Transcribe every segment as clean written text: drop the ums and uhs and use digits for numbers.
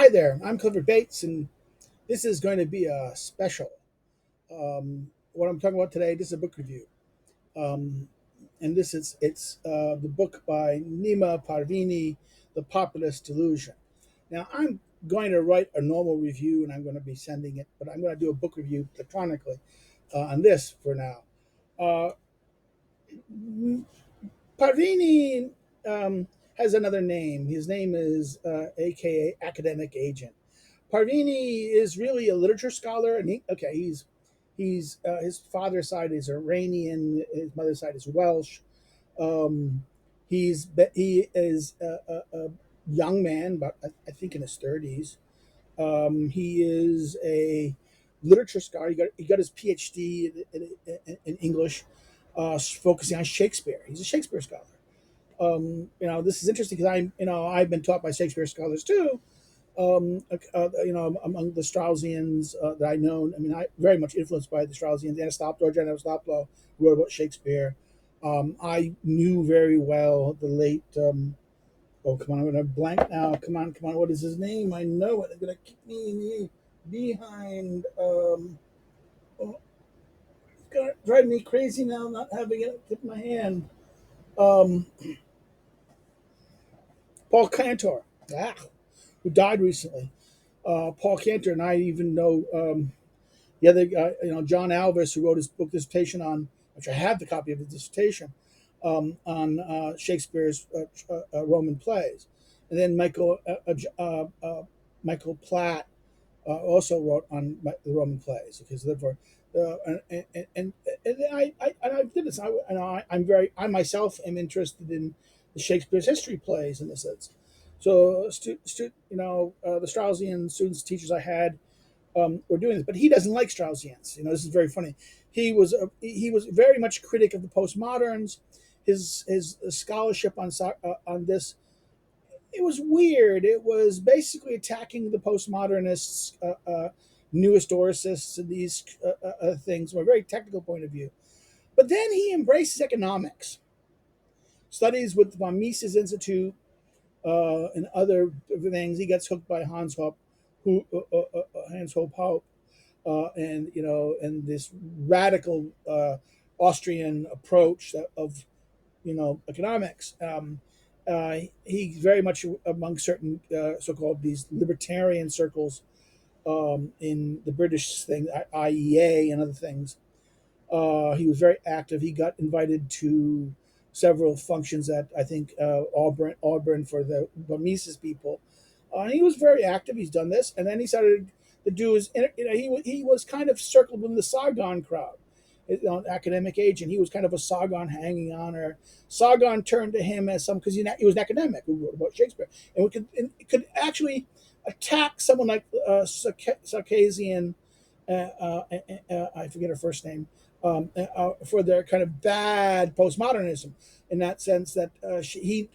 Hi there, I'm Clifford Bates, and this is going to be a special. What I'm talking about today, this is a book review, um, and this is it's the book by Neema Parvini, The Populist Delusion. Now, I'm going to write a normal review, and I'm going to be sending it, but I'm going to do a book review electronically on this for now. Uh, Parvini has another name. His name is AKA Academic Agent. Parvini is really a literature scholar, and he's his father's side is Iranian, his mother's side is Welsh. He is a young man, but I think in his 30s. He is a literature scholar. He got his PhD in English, focusing on Shakespeare. He's a Shakespeare scholar. This is interesting because I've been taught by Shakespeare scholars too. Among the Straussians that I know, I mean, I very much influenced by the Straussians. George Anastopoulos wrote about Shakespeare. I knew very well the late. Oh, come on! I'm going to blank now. Come on! What is his name? I know it. It's going to kick me behind. Oh, it's going to drive me crazy now, not having it at my hand. Um, Paul Cantor, who died recently. Paul Cantor and I even know the other guy, John Alvis, who wrote his book dissertation on, which I have the copy of his dissertation on Shakespeare's Roman plays, and then Michael Platt also wrote on the Roman plays because therefore. I did this. I myself am interested in the Shakespeare's history plays in this sense. So, the Straussian students, teachers I had were doing this, but he doesn't like Straussians. This is very funny. He was very much critic of the postmoderns. His scholarship on this, it was weird. It was basically attacking the postmodernists, new historicists, and these things from a very technical point of view. But then he embraces economics, studies with the Mises Institute, and other things. He gets hooked by Hans Hope, and this radical Austrian approach of economics. He's very much among certain so-called these libertarian circles in the British thing, IEA and other things. He was very active. He got invited to several functions at I think Auburn for the Mises people. He was very active. He's done this, and then he started to do his. He was kind of circled within the Sargon crowd, academic age, and he was kind of a Sargon hanging on. Or Sargon turned to him as some because he was an academic who wrote about Shakespeare, and could actually attack someone like Sarkisian. I forget her first name. For their kind of bad postmodernism, in that sense that he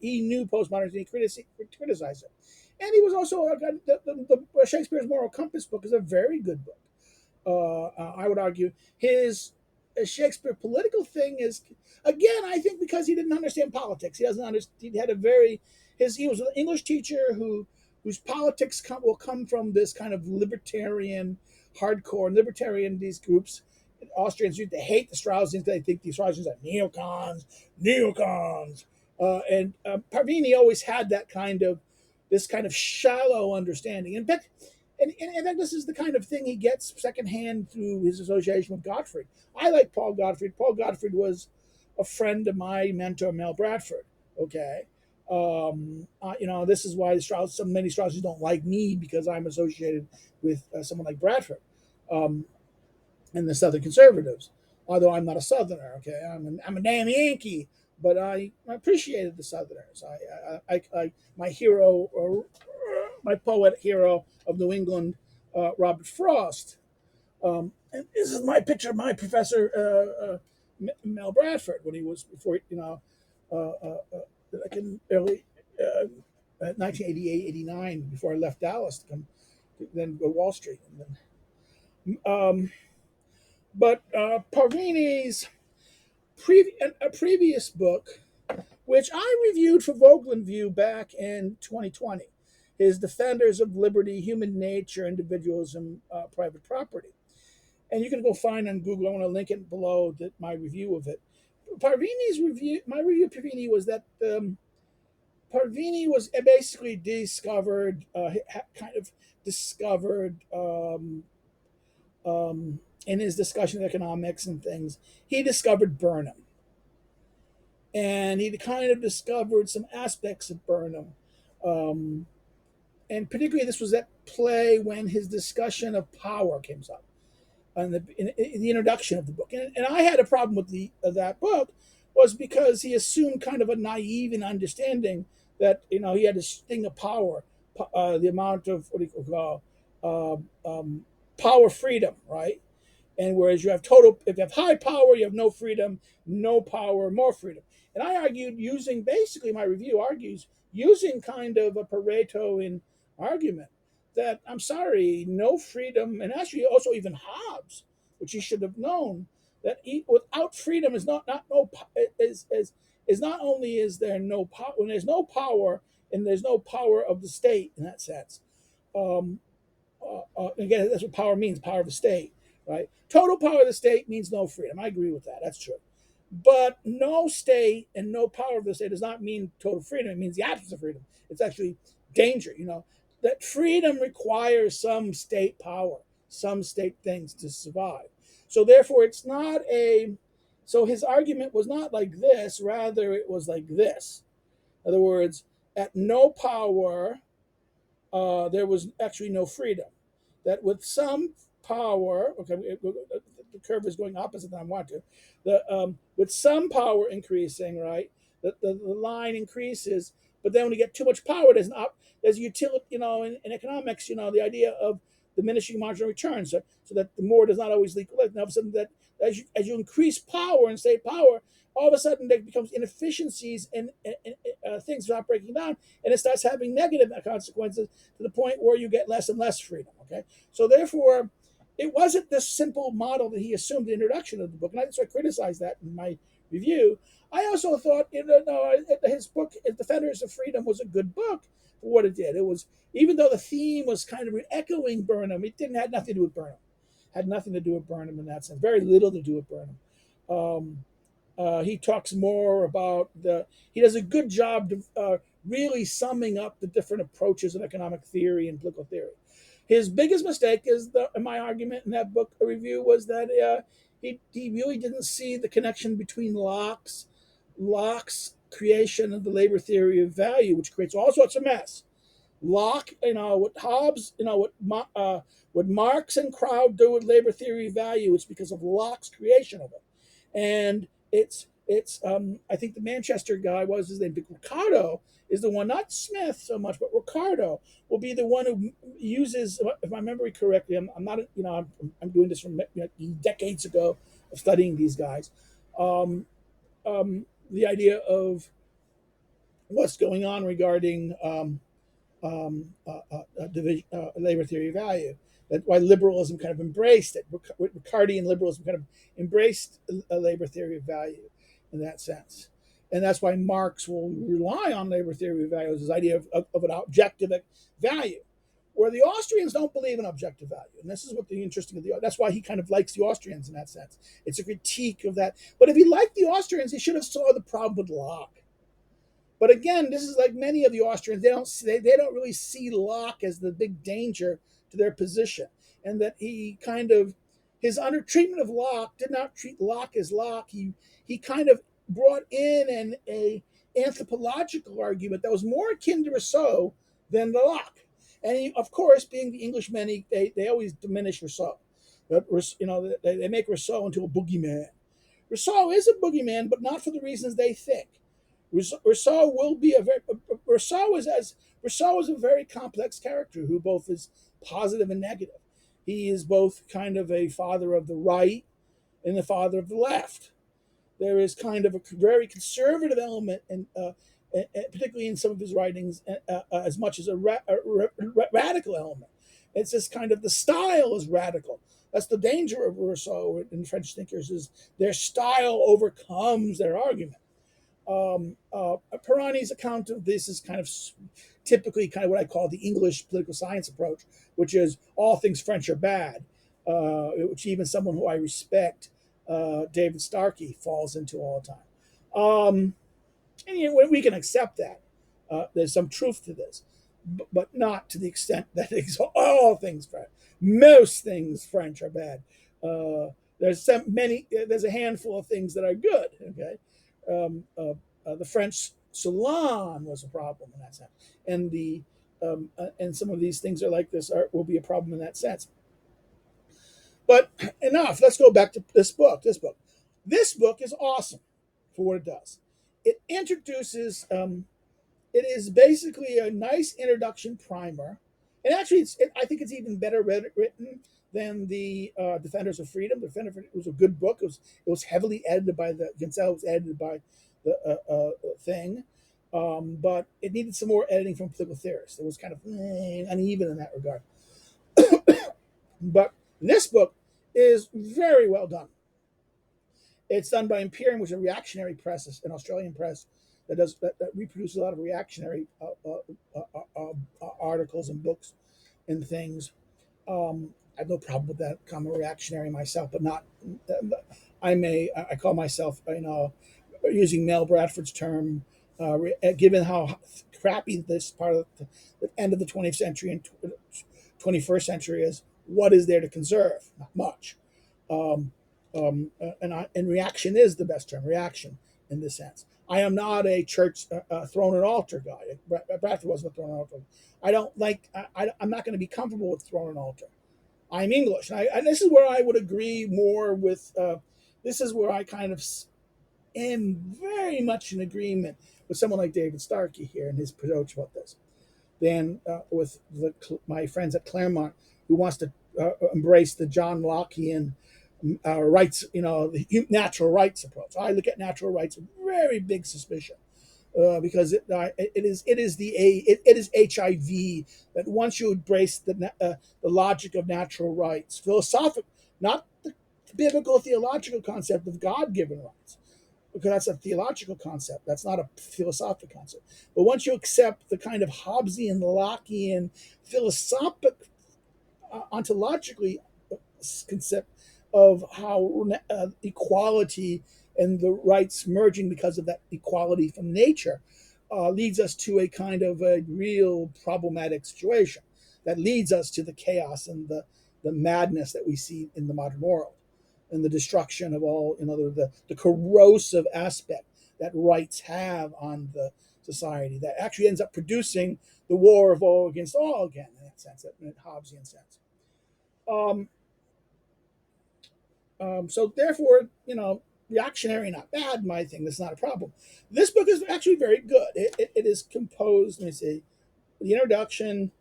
knew postmodernism, he criticized it, and he was also the Shakespeare's Moral Compass book is a very good book. I would argue his Shakespeare political thing is, again, I think because he didn't understand politics. He doesn't understand. He had a very his he was an English teacher whose politics will come from this kind of libertarian, hardcore libertarian these groups. Austrians, they hate the Straussians. They think the Straussians are neocons. And Parvini always had that kind of this kind of shallow understanding. In fact, this is the kind of thing he gets secondhand through his association with Gottfried. I like Paul Gottfried. Paul Gottfried was a friend of my mentor, Mel Bradford. Okay. This is why many Straussians don't like me because I'm associated with someone like Bradford. And the Southern conservatives. Although I'm not a Southerner, okay, I'm a damn Yankee, but I appreciated the Southerners. My hero, or my poet hero of New England, Robert Frost. And this is my picture of my professor, Mel Bradford, when he was before, like in early 1988, 89, before I left Dallas to come, then go Wall Street. And then, but Parvini's a previous book, which I reviewed for Vogeland View back in 2020, his defenders of liberty, human nature, individualism, private property. And you can go find on Google. I want to link it below my review of it. Parvini's review, my review of Parvini was that Parvini was basically discovered, kind of discovered in his discussion of economics and things. He discovered Burnham, and he kind of discovered some aspects of Burnham. And particularly, this was at play when his discussion of power came up in the introduction of the book. And I had a problem with that book was because he assumed kind of a naive understanding that he had this thing of power, the amount of what do you call power freedom, right? And whereas if you have high power, you have no freedom, no power, more freedom. And I argued using basically my review argues using kind of a Paretoian argument that I'm sorry, no freedom, and actually also even Hobbes, which he should have known that without freedom is not no is not only is there no power when there's no power and there's no power of the state in that sense. Again, that's what power means, power of the state, right? Total power of the state means no freedom. I agree with that. That's true. But no state and no power of the state does not mean total freedom. It means the absence of freedom. It's actually danger, that freedom requires some state power, some state things to survive. So therefore, it's not so his argument was not like this, rather it was like this. In other words, at no power, there was actually no freedom. That with some power, okay, the curve is going opposite than I want to. With some power increasing, right, the line increases, but then when you get too much power, there's utility, in economics, the idea of diminishing marginal returns, so that the more does not always equal less. And all of a sudden, that as you increase power and state power, all of a sudden there becomes inefficiencies and things start breaking down, and it starts having negative consequences to the point where you get less and less freedom. Okay, so therefore, it wasn't this simple model that he assumed in the introduction of the book, and I criticized that in my review. I also thought, his book, Defenders of Freedom, was a good book for what it did. It was, even though the theme was kind of echoing Burnham, it had nothing to do with Burnham. Had nothing to do with Burnham in that sense. Very little to do with Burnham. He talks more about he does a good job really summing up the different approaches of economic theory and political theory. His biggest mistake in my argument in that book review was that he really didn't see the connection between Locke's creation of the labor theory of value, which creates all sorts of mess. Locke, what Hobbes, what Marx and Crowd do with labor theory of value, it's because of Locke's creation of it. And it's I think the Manchester guy, was his name, Ricardo, is the one, not Smith so much, but Ricardo will be the one who uses, if I remember correctly, I'm not, I'm doing this from decades ago of studying these guys, the idea of what's going on regarding labor theory of value. That's why liberalism kind of embraced it. Ricardian liberalism kind of embraced a labor theory of value in that sense. And that's why Marx will rely on labor theory of value as this idea of an objective value, where the Austrians don't believe in objective value. And this is what the interesting of that's why he kind of likes the Austrians in that sense. It's a critique of that. But if he liked the Austrians, he should have saw the problem with Locke. But again, this is like many of the Austrians. They don't really see Locke as the big danger to their position, and that he kind of, his under treatment of Locke did not treat Locke as Locke. He kind of brought in a anthropological argument that was more akin to Rousseau than Locke. And he, of course, being the Englishmen, they always diminish Rousseau. But they make Rousseau into a boogeyman. Rousseau is a boogeyman, but not for the reasons they think. Rousseau will be Rousseau is a very complex character who both is positive and negative. He is both kind of a father of the right and the father of the left. There is kind of a very conservative element, and particularly in some of his writings, as much as a radical element. It's just kind of, the style is radical. That's the danger of Rousseau and French thinkers, is their style overcomes their argument. Parani's account of this is kind of typically kind of what I call the English political science approach, which is all things French are bad, which even someone who I respect, David Starkey, falls into all the time. And you know, we can accept that. There's some truth to this, but not to the extent that it's all things French. Most things French are bad. There's many. There's a handful of things that are good. Okay, the French salon was a problem in that sense, and the and some of these things are like this will be a problem in that sense. But enough. Let's go back to this book. This book is awesome for what it does. It introduces. It is basically a nice introduction primer, and actually, I think it's even better written than the Defenders of Freedom. The Defender of Freedom was a good book. It was heavily edited by the Gonzalo. Was edited by the thing, but it needed some more editing from political theorists. It was kind of uneven in that regard. But this book is very well done. It's done by Imperium, which is a reactionary press, an Australian press that reproduces a lot of reactionary articles and books and things. I have no problem with that. I'm a reactionary myself, but not. I call myself, using Mel Bradford's term, given how crappy this part of the end of the 20th century and 21st century is. What is there to conserve? Not much. Um, and reaction is the best term. Reaction in this sense. I am not a church throne and altar guy. Bradford wasn't a throne and altar. I don't like. I'm not going to be comfortable with throne and altar. I'm English, and this is where I would agree more with. This is where I kind of am very much in agreement with someone like David Starkey here and his approach about this than with my friends at Claremont, who wants to embrace the John Lockean rights, the natural rights approach. I look at natural rights with very big suspicion. Because it is HIV that once you embrace the logic of natural rights, philosophic, not the biblical theological concept of God given rights, because that's a theological concept. That's not a philosophical concept. But once you accept the kind of Hobbesian, Lockean, philosophic, ontologically concept of how equality and the rights merging because of that equality from nature leads us to a kind of a real problematic situation that leads us to the chaos and the madness that we see in the modern world and the destruction of all, the corrosive aspect that rights have on the society that actually ends up producing the war of all against all again, in that sense, in a Hobbesian sense. Um, so therefore, reactionary not bad. My thing, that's not a problem. This book is actually very good. It is composed. Let me see, the introduction.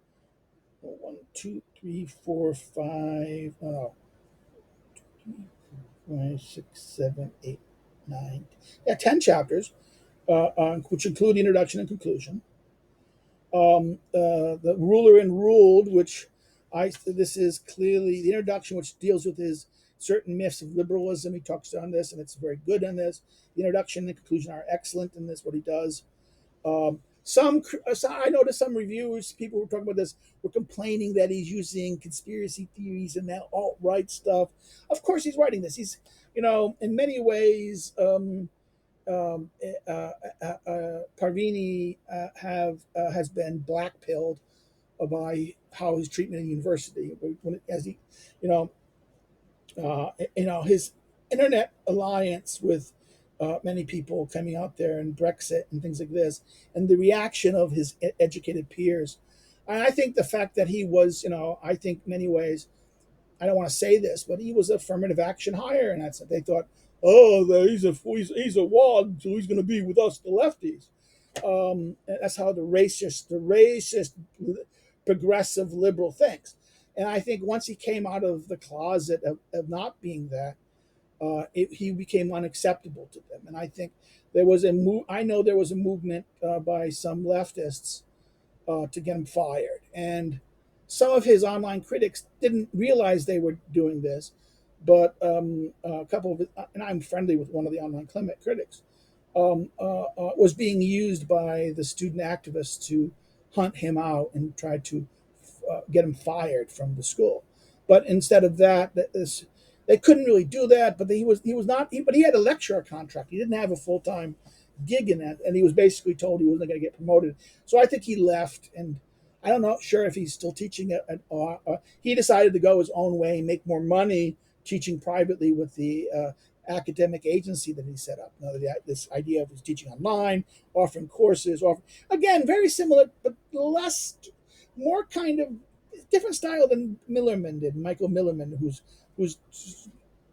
One, two, three, four, five. No, 5, 6, 7, 8, 9. Yeah, 10 chapters, which include the introduction and conclusion. The ruler and ruled, which this is clearly the introduction, which deals with his certain myths of liberalism. He talks on this, and it's very good in this. The introduction and conclusion are excellent in this. What he does. I noticed some reviewers, people who were talking about this, were complaining that he's using conspiracy theories and that alt right stuff. Of course, he's writing this. He's, in many ways, um, Parvini has been blackpilled by how his treatment in university, as he, you know, his internet alliance with many people coming out there and Brexit and things like this, and the reaction of his educated peers. And I think the fact that he was, I think many ways, I don't want to say this, but he was affirmative action hire, and that's what they thought. Oh, he's a wad, so he's going to be with us, the lefties. That's how the racist, progressive liberal thinks. And I think once he came out of the closet of not being that, he became unacceptable to them. And I think there was I know there was a movement by some leftists to get him fired. And some of his online critics didn't realize they were doing this, but a couple of, and I'm friendly with one of the online critics, was being used by the student activists to hunt him out and try to get him fired from the school. But instead of that, they couldn't really do that. But he was not. But he had a lecturer contract. He didn't have a full time gig in that, and he was basically told he wasn't going to get promoted. So I think he left, and I don't know sure if he's still teaching he decided to go his own way, make more money teaching privately with the academic agency that he set up. Now, this idea of his teaching online, offering courses, again very similar, but less, more kind of different style than Millerman did, Michael Millerman, who's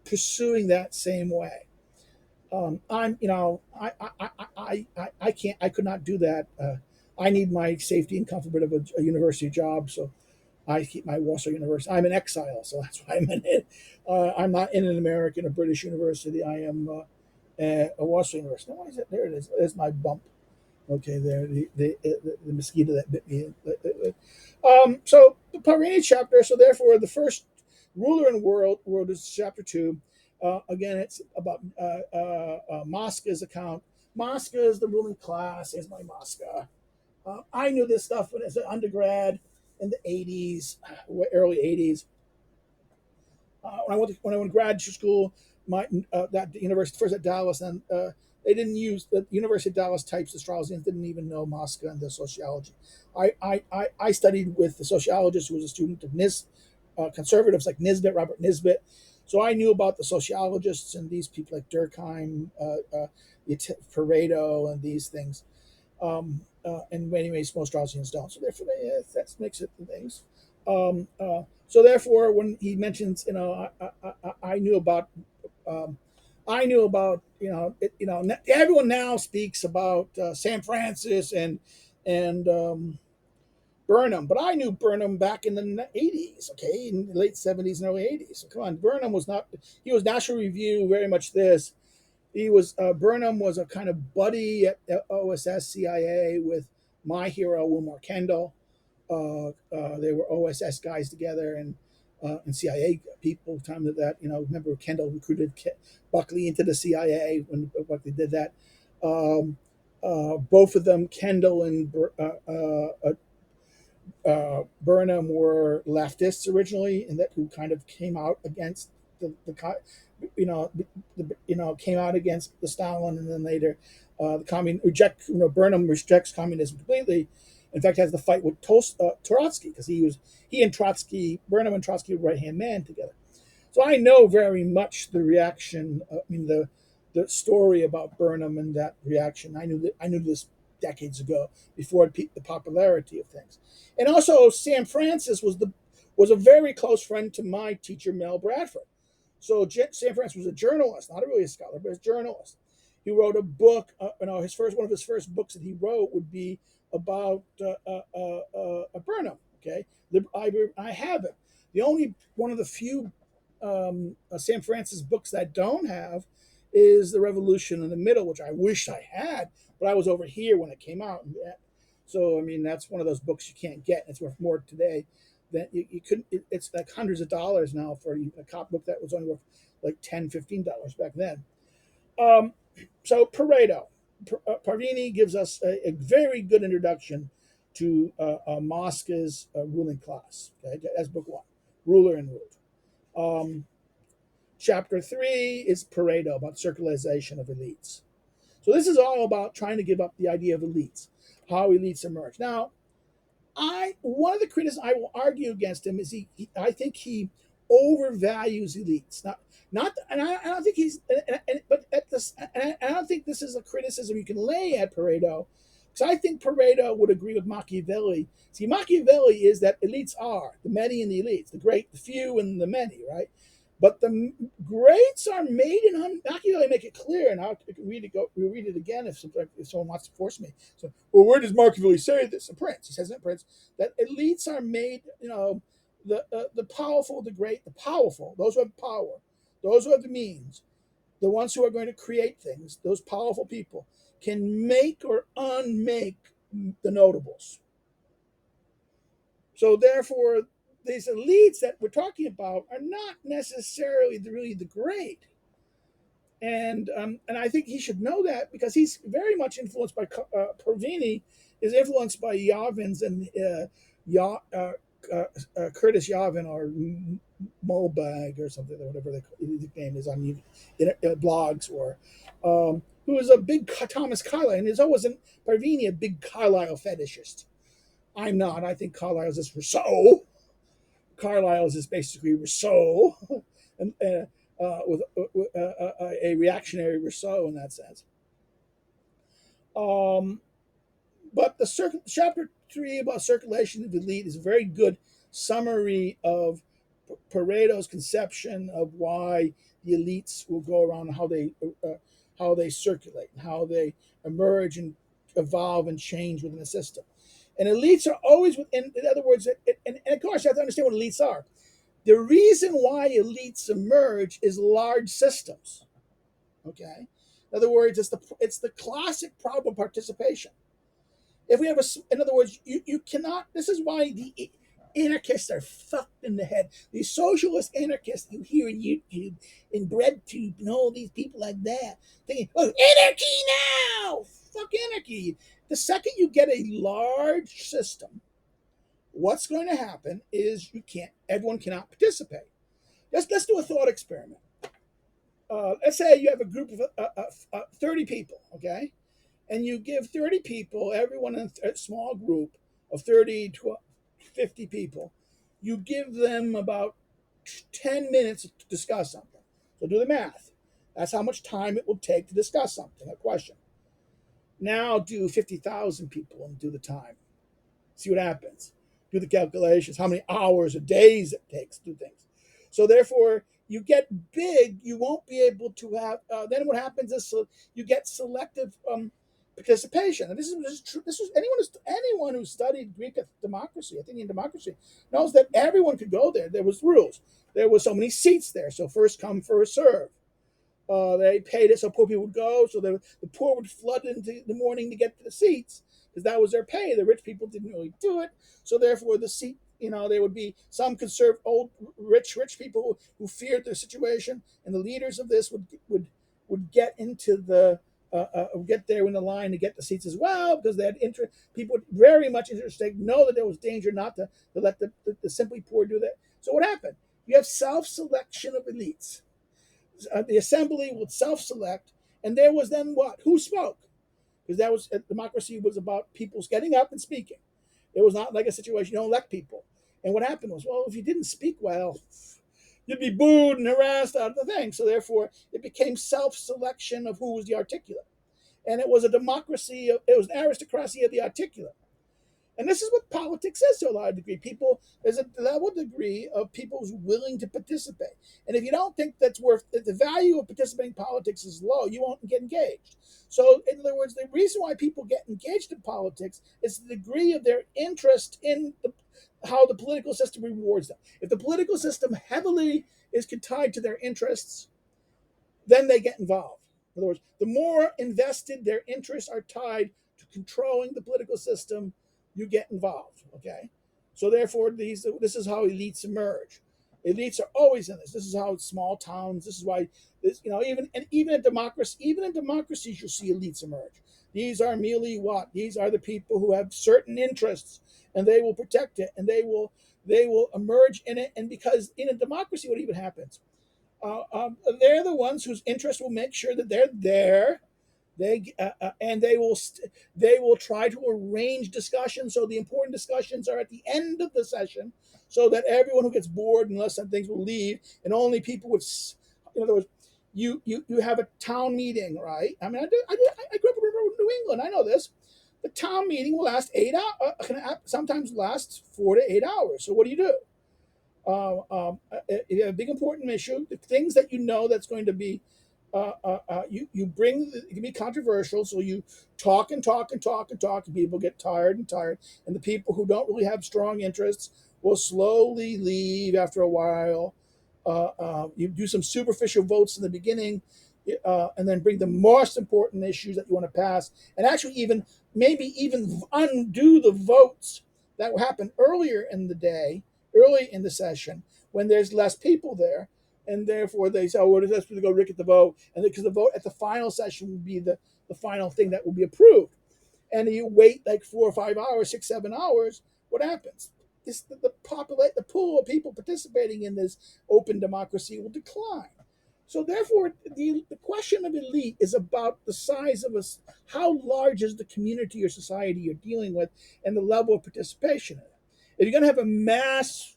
pursuing that same way. I'm, you know, I can't, I could not do that. I need my safety and comfort of a university job, so I keep my Warsaw University. I'm in exile, so that's why I'm in it. I'm not in an American or British university. I am a Warsaw University. Why is it? There it is. There's my bump. Okay, there, the mosquito that bit me. So the Parvini chapter. So therefore, the first ruler in world is chapter 2. Again, it's about Mosca's account. Mosca is the ruling class. Is my Mosca. I knew this stuff when I was an undergrad in the 80s, early 80s. When I went to graduate school, my that university first at Dallas, and they didn't use the University of Dallas types of Straussians didn't even know Mosca and the sociology. I studied with the sociologist who was a student of conservatives like Nisbet, Robert Nisbet. So I knew about the sociologists and these people like Durkheim, Pareto, and these things. In many ways, most Straussians don't. So therefore, that makes it things. So therefore, when he mentions, I knew about, um, I knew about, everyone now speaks about San Francis and Burnham, but I knew Burnham back in the 80s, okay, in the late 70s and early 80s. So come on, Burnham was not, he was National Review, very much this. He was, Burnham was a kind of buddy at OSS CIA with my hero, Wilmore Kendall. They were OSS guys together and CIA people. Time that remember Kendall recruited Buckley into the CIA when Buckley did that. Both of them, Kendall and Burnham, were leftists originally, and that who kind of came out against came out against the Stalin, and then later the Burnham rejects communism completely. In fact, has the fight with Trotsky because he and Trotsky, Burnham and Trotsky were right hand man together. So I know very much the reaction. The story about Burnham and that reaction. I knew this decades ago before the popularity of things. And also, Sam Francis was a very close friend to my teacher Mel Bradford. So Sam Francis was a journalist, not really a scholar, but a journalist. He wrote a book. One of his first books that he wrote would be about Burnham. Okay, I have it. The only one of the few Sam Francis books that I don't have is The Revolution in the Middle, which I wish I had, but I was over here when it came out. So I mean, that's one of those books you can't get. It's worth more today than you couldn't. It's like hundreds of dollars now for a cop book that was only worth like $10, $15 back then. Um, so Pareto, Parvini gives us a very good introduction to Mosca's ruling class. Okay? That's book 1, ruler and ruled. Chapter 3 is Pareto, about circularization of elites. So this is all about trying to give up the idea of elites, how elites emerge. Now, one of the criticisms I will argue against him is I think he overvalues elites. I don't think I don't think this is a criticism you can lay at Pareto, because I think Pareto would agree with Machiavelli. See, Machiavelli is that elites are the many and the elites, the great, the few, and the many, right? But the greats are made in Machiavelli make it clear, and I'll read it again if someone wants to force me. So, well, where does Machiavelli say this? In Prince, he says in Prince that elites are made, the powerful, the great, the powerful, those who have power, those who have the means, the ones who are going to create things, those powerful people can make or unmake the notables. So therefore, these elites that we're talking about are not necessarily really the great. And I think he should know that because he's very much influenced by Parvini, is influenced by Yavins and uh, Curtis Yavin or Mulbag or something, or whatever his name is on blogs, or who is a big Thomas Carlyle, and is always in Parvini a big Carlyle fetishist. I'm not. I think Carlyle is just Rousseau. Carlyle's is basically Rousseau, and with a reactionary Rousseau in that sense. Um, but chapter 3 about circulation of elite is a very good summary of Pareto's conception of why the elites will go around, how they circulate, and how they emerge and evolve and change within the system. And elites are always within. In other words, and of course, you have to understand what elites are. The reason why elites emerge is large systems. Okay, in other words, it's the classic problem of participation. If we have in other words, you cannot. This is why the anarchists are fucked in the head. These socialist anarchists you hear in YouTube, in BreadTube, and all these people like that, thinking, "Oh, anarchy now! Fuck anarchy!" The second you get a large system, what's going to happen is everyone cannot participate. Let's do a thought experiment. Let's say you have a group of 30 people, okay? And you give 30 people, everyone in a small group of 30 to 50 people, you give them about 10 minutes to discuss something. So do the math. That's how much time it will take to discuss something, a question. Now do 50,000 people and do the time. See what happens. Do the calculations, how many hours or days it takes to do things. So therefore, you get big, you won't be able to have. Then what happens is you get selective participation. And this is true. This is anyone who studied Greek democracy, Athenian democracy, knows that everyone could go there. There was rules. There was so many seats there. So first come, first serve. They paid it so poor people would go. So the poor would flood into the morning to get to the seats because that was their pay. The rich people didn't really do it. So therefore, the seat, there would be some conservative, old, rich people who feared their situation, and the leaders of this would get into the get there in the line to get the seats as well because they had interest. People very much interested, know that there was danger not to let the simply poor do that. So what happened? You have self-selection of elites. The assembly would self-select, and there was then what? Who spoke? Because that was democracy was about people's getting up and speaking. It was not like a situation you don't elect people. And what happened was, well, if you didn't speak well, you'd be booed and harassed out of the thing. So therefore, it became self-selection of who was the articulate, and it was a democracy. It was an aristocracy of the articulate. And this is what politics is to a large degree. There's a level degree of people who's willing to participate. And if you don't think if the value of participating in politics is low, you won't get engaged. So, in other words, the reason why people get engaged in politics is the degree of their interest in how the political system rewards them. If the political system heavily is tied to their interests, then they get involved. In other words, the more invested their interests are tied to controlling the political system, you get involved. Okay, so therefore, this is how elites emerge. Elites are always in this. This is how small towns. This is why even in democracies, you'll see elites emerge. These are merely what? These are the people who have certain interests, and they will protect it, and they will emerge in it. And because in a democracy, what even happens? They're the ones whose interest will make sure that they're there. And they will try to arrange discussions so the important discussions are at the end of the session, so that everyone who gets bored and less than things will leave, and only people with, in other words, you have a town meeting, right? I mean, I grew up in New England. I know this. The town meeting will last 8 hours, sometimes last 4 to 8 hours. So what do you do? You have a big important issue, the things that that's going to be, you bring, it can be controversial, so you talk and talk and talk and talk, and people get tired, and the people who don't really have strong interests will slowly leave after a while. You do some superficial votes in the beginning, and then bring the most important issues that you want to pass, and actually maybe even undo the votes that happened earlier in the day, early in the session, when there's less people there, and therefore they say, "Oh, we're just going to go look at the vote," and because the vote at the final session will be the final thing that will be approved, and you wait like 4 or 5 hours, 6, 7 hours, what happens? The pool of people participating in this open democracy will decline. So therefore, the question of elite is about the size of us. How large is the community or society you're dealing with, and the level of participation in it? If you're going to have a mass,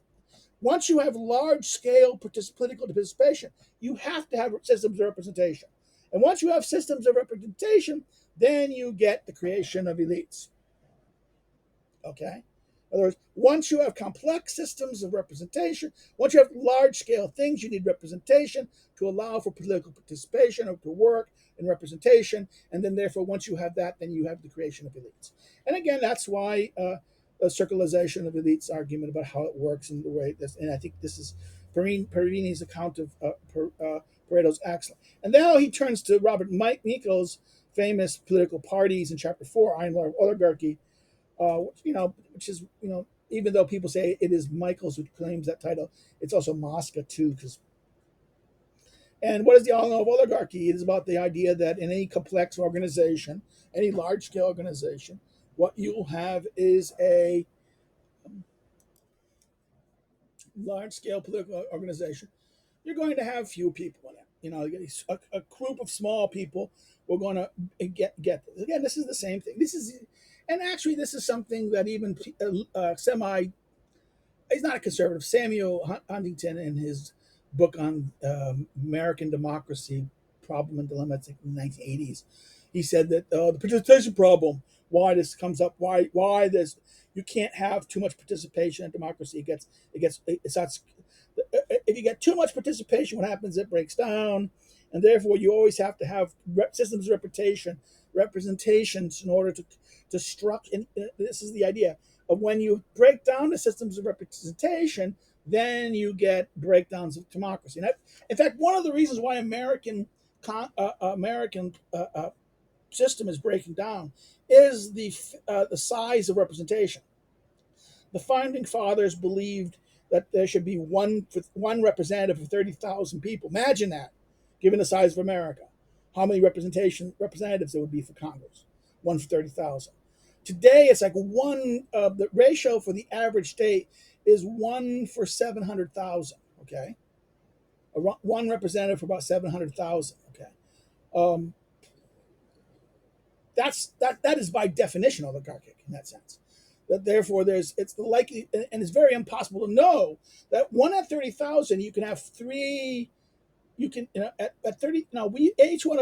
once you have large scale political participation, you have to have systems of representation. And once you have systems of representation, then you get the creation of elites. Okay? In other words, once you have complex systems of representation, once you have large scale things, you need representation to allow for political participation or to work in representation. And then, therefore, once you have that, then you have the creation of elites. And again, that's why a circularization of elites argument about how it works and the way this, and I think this is Parvini's account of Pareto's excellent. And now he turns to Robert Meikle's famous political parties in chapter 4, Iron Oligarchy, which is, even though people say it is Michaels who claims that title, it's also Mosca too. And what is the Iron Oligarchy? It is about the idea that in any complex organization, any large scale organization, what you'll have is a large scale political organization. You're going to have few people in it. A group of small people. We're going to get this. Again, this is the same thing. And actually, this is something that even semi. He's not a conservative. Samuel Huntington, in his book on American democracy, problem and dilemma, in the 1980s, he said that the participation problem. Why this comes up? Why this? You can't have too much participation in democracy. It starts. If you get too much participation, what happens? It breaks down, and therefore you always have to have systems of representations in order to structure. And this is the idea of when you break down the systems of representation, then you get breakdowns of democracy. And in fact, one of the reasons why American system is breaking down is the size of representation. The founding fathers believed that there should be one representative for 30,000 people. Imagine that, given the size of America, how many representatives there would be for Congress. One for 30,000. Today, it's like the ratio for the average state is 1 for 700,000. Okay, one representative for about 700,000. Okay, um, that is by definition oligarchic in that sense. That therefore it's likely, and it's very impossible to know that 1 at 30,000 you can have three. You can, at 30. Now each one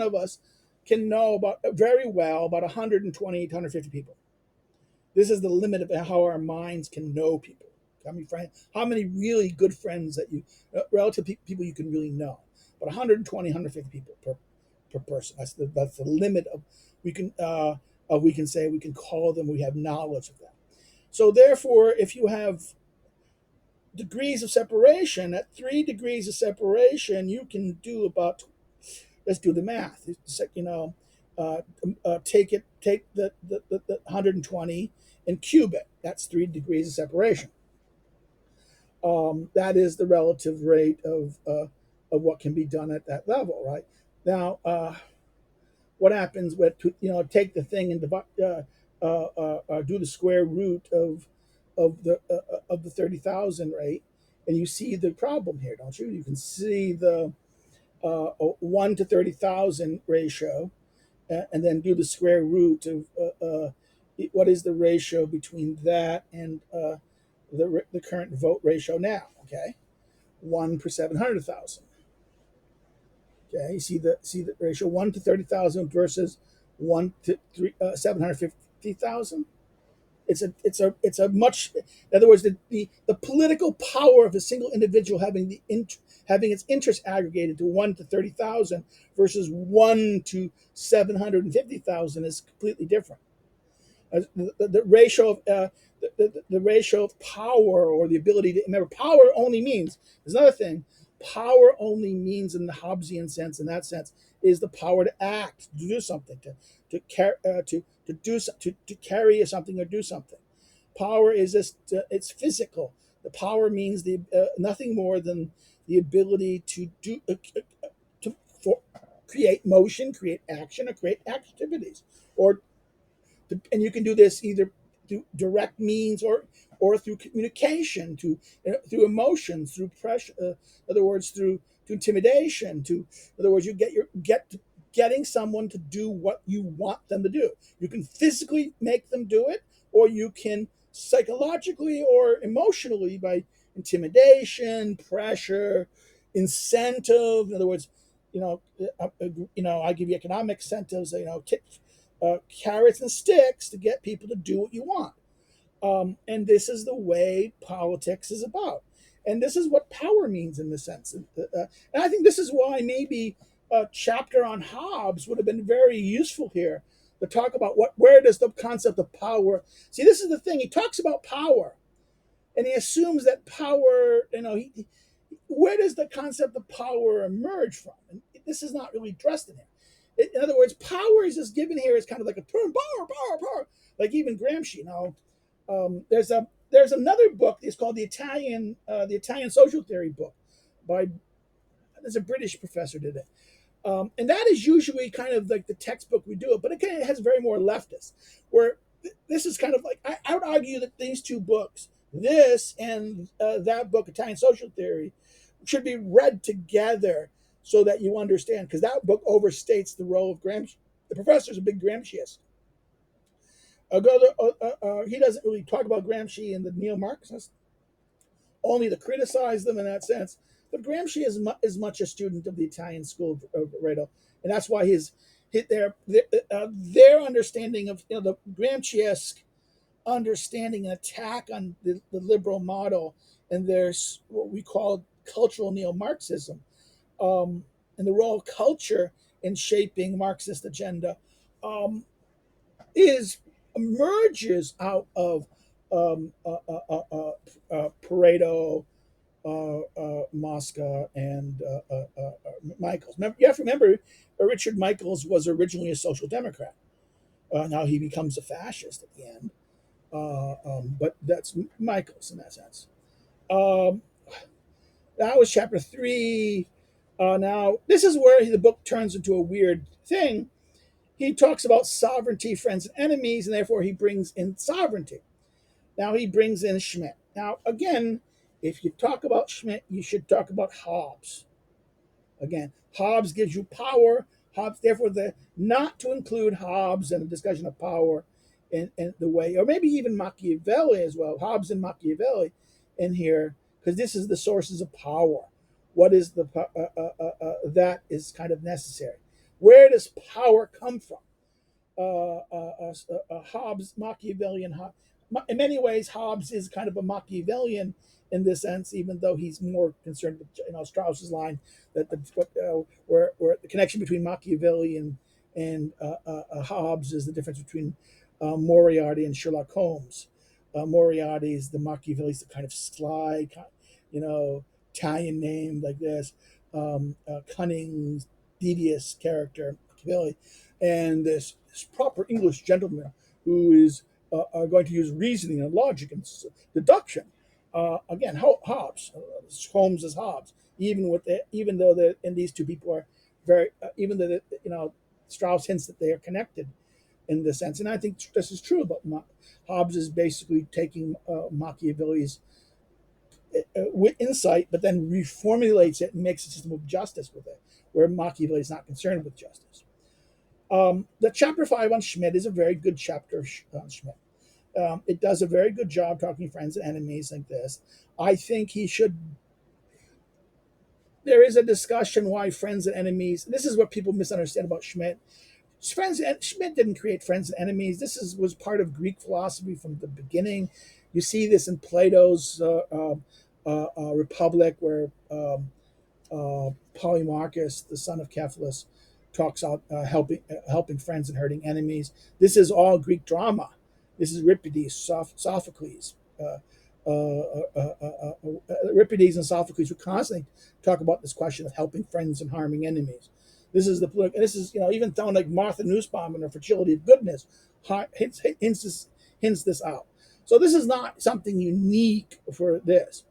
of us can know about very well about 120 to 150 people. This is the limit of how our minds can know people. How many really good friends that relative people you can really know. But 120, 150 people per person. That's the limit of we can say we can call them. We have knowledge of them. So therefore, if you have degrees of separation, at 3 degrees of separation, you can do about. Let's do the math. Take the 120 and cube it. That's 3 degrees of separation. That is the relative rate of what can be done at that level, right? Now, what happens with take the thing and do the square root of the 30,000 rate, and you see the problem here, don't you? You can see the 1 to 30,000 ratio, and then do the square root of what is the ratio between that and the current vote ratio now. Okay, 1 per 700,000. Okay, you see the ratio 1 to 30,000 versus 1 to 750,000. It's a much. In other words, the political power of a single individual having its interest aggregated to 1 to 30,000 versus 1 to 750,000 is completely different. The ratio of the ratio of power, or the ability to remember, power only means, there's another thing. Power only means, in the Hobbesian sense, in that sense, is the power to act, to do something, to carry something or do something. Power is just it's physical. The power means the nothing more than the ability to do to for, create motion, create action, or create activities, or and you can do this either through direct means or through communication, through emotions, through pressure. In other words, through intimidation. In other words, you getting someone to do what you want them to do. You can physically make them do it, or you can psychologically or emotionally by intimidation, pressure, incentive. In other words, I give you economic incentives. Carrots and sticks to get people to do what you want. And this is the way politics is about. And this is what power means in this sense. And I think this is why maybe a chapter on Hobbes would have been very useful here to talk about where does the concept of power. See, this is the thing. He talks about power, and he assumes that power, where does the concept of power emerge from? And this is not really addressed in here. In other words, power is just given here as kind of like a term, power, like even Gramsci. There's another book. It's called the Italian Social Theory book by there's a British professor did it, and that is usually kind of like the textbook we do it. But again, it has very more leftist. Where this is kind of like I would argue that these two books, this and that book, Italian Social Theory, should be read together so that you understand, because that book overstates the role of Gramsci. The professor's a big Gramsciist. He doesn't really talk about Gramsci and the Neo-Marxists, only to criticize them in that sense. But Gramsci is much a student of the Italian school of Revolt, and that's why their understanding of the Gramsciesque understanding and attack on the liberal model, and there's what we call cultural neo-Marxism, and the role of culture in shaping Marxist agenda, is emerges out of Pareto, Mosca, and Michaels. You have to remember, Richard Michaels was originally a social democrat. Now he becomes a fascist at the end, but that's Michaels in that sense. Um, that was chapter 3. Now, this is where the book turns into a weird thing. He talks about sovereignty, friends, and enemies, and therefore he brings in sovereignty. Now he brings in Schmitt. Now, again, if you talk about Schmitt, you should talk about Hobbes. Again, Hobbes gives you power. Hobbes, therefore, not to include Hobbes in a discussion of power in the way, or maybe even Machiavelli as well, Hobbes and Machiavelli in here, because this is the sources of power. What is that is kind of necessary. Where does power come from? Hobbes, Machiavellian. In many ways, Hobbes is kind of a Machiavellian in this sense, even though he's more concerned with Strauss's line that where the connection between Machiavelli and Hobbes is the difference between Moriarty and Sherlock Holmes. Moriarty is the Machiavelli, is the kind of sly, Italian name like this, cunning, devious character, Machiavelli, and this proper English gentleman who is going to use reasoning and logic and deduction. Again, Hobbes, Holmes is Hobbes. Even though and these two people are very, even though Strauss hints that they are connected in this sense, and I think this is true about Hobbes is basically taking Machiavelli's with insight, but then reformulates it and makes a system of justice with it, where Machiavelli is not concerned with justice. The chapter 5 on Schmitt is a very good chapter on Schmitt. It does a very good job talking friends and enemies like this. I think he should. There is a discussion why friends and enemies. This is what people misunderstand about Schmitt. Schmitt didn't create friends and enemies. Was part of Greek philosophy from the beginning. You see this in Plato's Republic, where Polemarchus, the son of Cephalus, talks out helping friends and hurting enemies. This is all Greek drama. This is Euripides, Sophocles. Euripides and Sophocles would constantly talk about this question of helping friends and harming enemies. This is even someone like Martha Nussbaum in her Fragility of Goodness hints this out. So this is not something unique for this.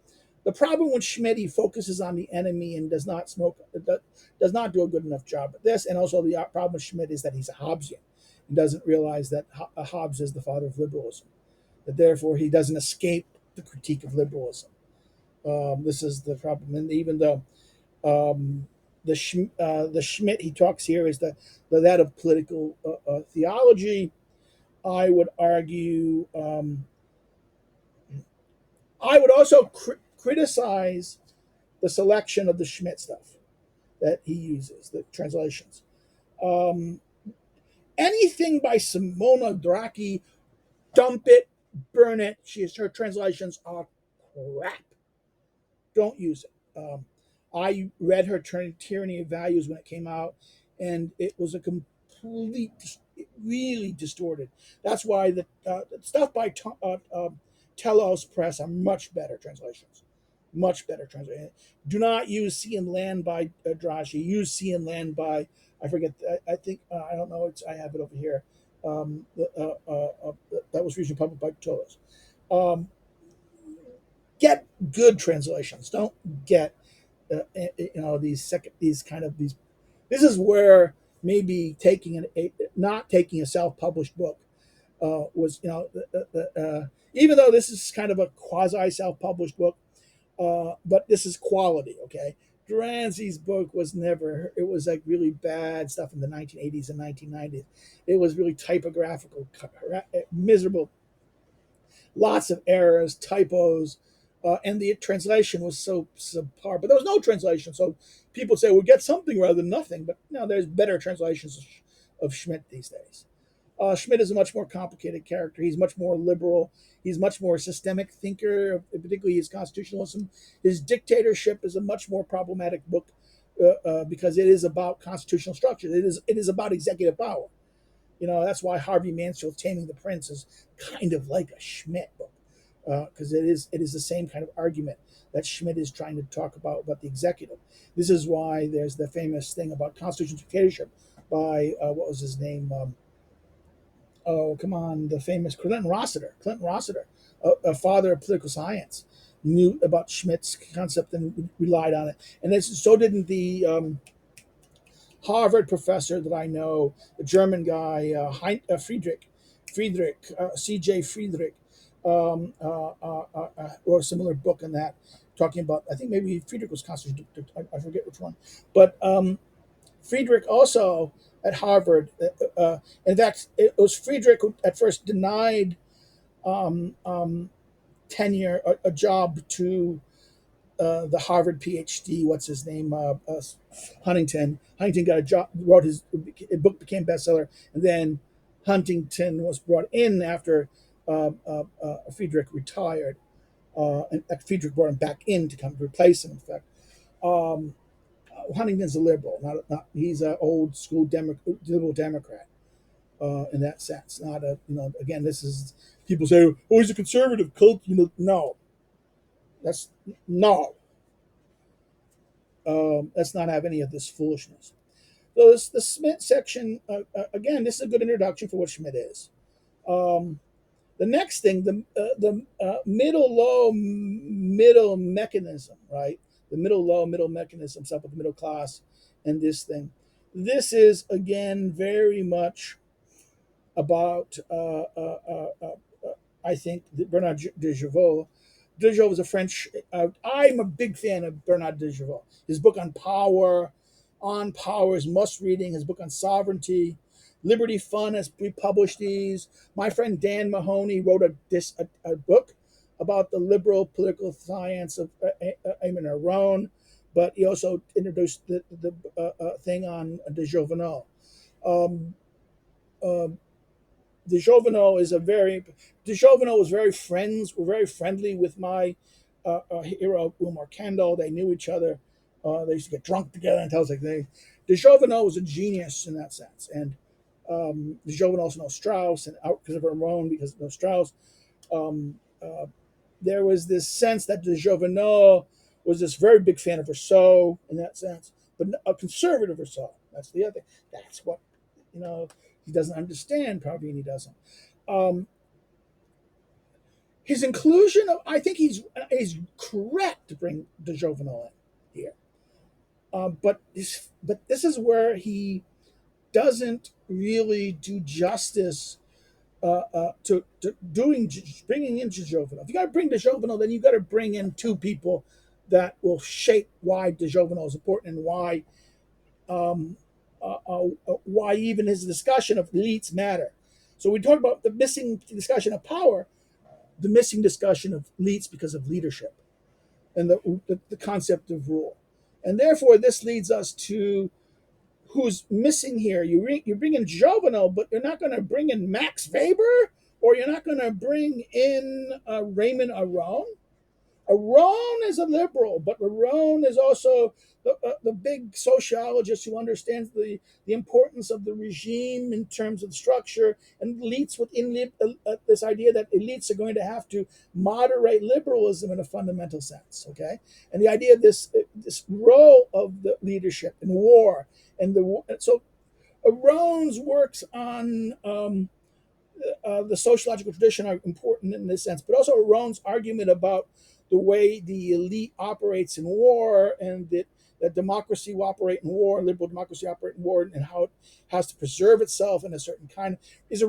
The problem with Schmidt, he focuses on the enemy and does not smoke, does not do a good enough job at this. And also the problem with Schmidt is that he's a Hobbesian and doesn't realize that Hobbes is the father of liberalism. That therefore he doesn't escape the critique of liberalism. This is the problem. And even though the Schmidt he talks here is that of political theology, I would argue. I would also criticize the selection of the Schmidt stuff that he uses, the translations. Um, Anything by Simona Draghi, dump it, burn it. Her translations are crap. Don't use it. I read her Tyranny of Values when it came out, and it was a really distorted. That's why the stuff by Telos Press are much better translations. Much better translation. Do not use Sea and Land by Draghi. Use Sea and Land by, I forget, I think, I don't know, I have it over here. That was recently published by Telos. Um, get good translations. Don't get these kind of these. This is where maybe not taking a self-published book was even though this is kind of a quasi self-published book, but this is quality. Okay, Drancy's book was never. It was like really bad stuff in the 1980s and 1990s. It was really typographical, miserable, lots of errors, typos, and the translation was so subpar. But there was no translation, so people say, "Well, get something rather than nothing." But no, there's better translations of Schmidt these days. Schmidt is a much more complicated character. He's much more liberal. He's much more systemic thinker, particularly his constitutionalism. His Dictatorship is a much more problematic book because it is about constitutional structure. It is about executive power. That's why Harvey Mansfield's Taming the Prince is kind of like a Schmidt book, because it is the same kind of argument that Schmidt is trying to talk about the executive. This is why there's the famous thing about constitutional dictatorship by what was his name? Oh, come on, the famous Clinton Rossiter. Clinton Rossiter, a father of political science, knew about Schmidt's concept and relied on it. And so didn't the Harvard professor that I know, the German guy, Friedrich, C.J. Friedrich, or a similar book on that, talking about, I think maybe Friedrich was constitutional, I forget which one. But Friedrich also at Harvard, in fact, it was Friedrich who at first denied um, um, tenure, a job to the Harvard PhD. What's his name? Huntington. Huntington got a job. Wrote his book, became bestseller, and then Huntington was brought in after Friedrich retired, and Friedrich brought him back in to come to replace him. In fact, um, Huntington's a liberal. Not he's an old school liberal Democrat. In that sense, not a again. This is people say, "Oh, he's a conservative cult." No, that's no. Let's not have any of this foolishness. So the Schmidt section, again, this is a good introduction for what Schmidt is. Um, the next thing, the middle low middle mechanism, right? The middle low middle mechanism stuff with the middle class and this thing. This is again very much about I think Bernard de Javot. De Javot was a French. I'm a big fan of Bernard de Javot. His book on power is must reading. His book on sovereignty, Liberty Fund has republished these. My friend Dan Mahoney wrote a book about the liberal political science of Eamon Aron, but he also introduced the thing on de Jovenel. Um, uh, De Jovenel was very friendly with my hero Umar Kendall. They knew each other. They used to get drunk together and tell us like they. De Jovenel was a genius in that sense, and De Jovenel also knows Strauss and out because of her own because of Strauss. Um, uh, there was this sense that De Jovenel was this very big fan of Rousseau in that sense, but a conservative Rousseau. That's the other thing. That's what he doesn't understand. Probably he doesn't. Um, his inclusion of, I think he's correct to bring de Jovenel in here, but this is where he doesn't really do justice to doing bringing in de Jovenel. If you got to bring de Jovenel, then you got to bring in two people that will shape why de Jovenel is important and um, why even his discussion of elites matter. So we talk about the missing discussion of power, the missing discussion of elites because of leadership and the concept of rule. And therefore, this leads us to who's missing here. You're bringing Jovenel, but you're not going to bring in Max Weber, or you're not going to bring in Raymond Aron. Aron is a liberal, but Aron is also the big sociologist who understands the importance of the regime in terms of the structure, and elites within this idea that elites are going to have to moderate liberalism in a fundamental sense. Okay, and the idea of this role of the leadership in war and so Aron's works on the sociological tradition are important in this sense, but also Aron's argument about the way the elite operates in war and that democracy will operate in war, liberal democracy operate in war, and how it has to preserve itself in a certain kind is a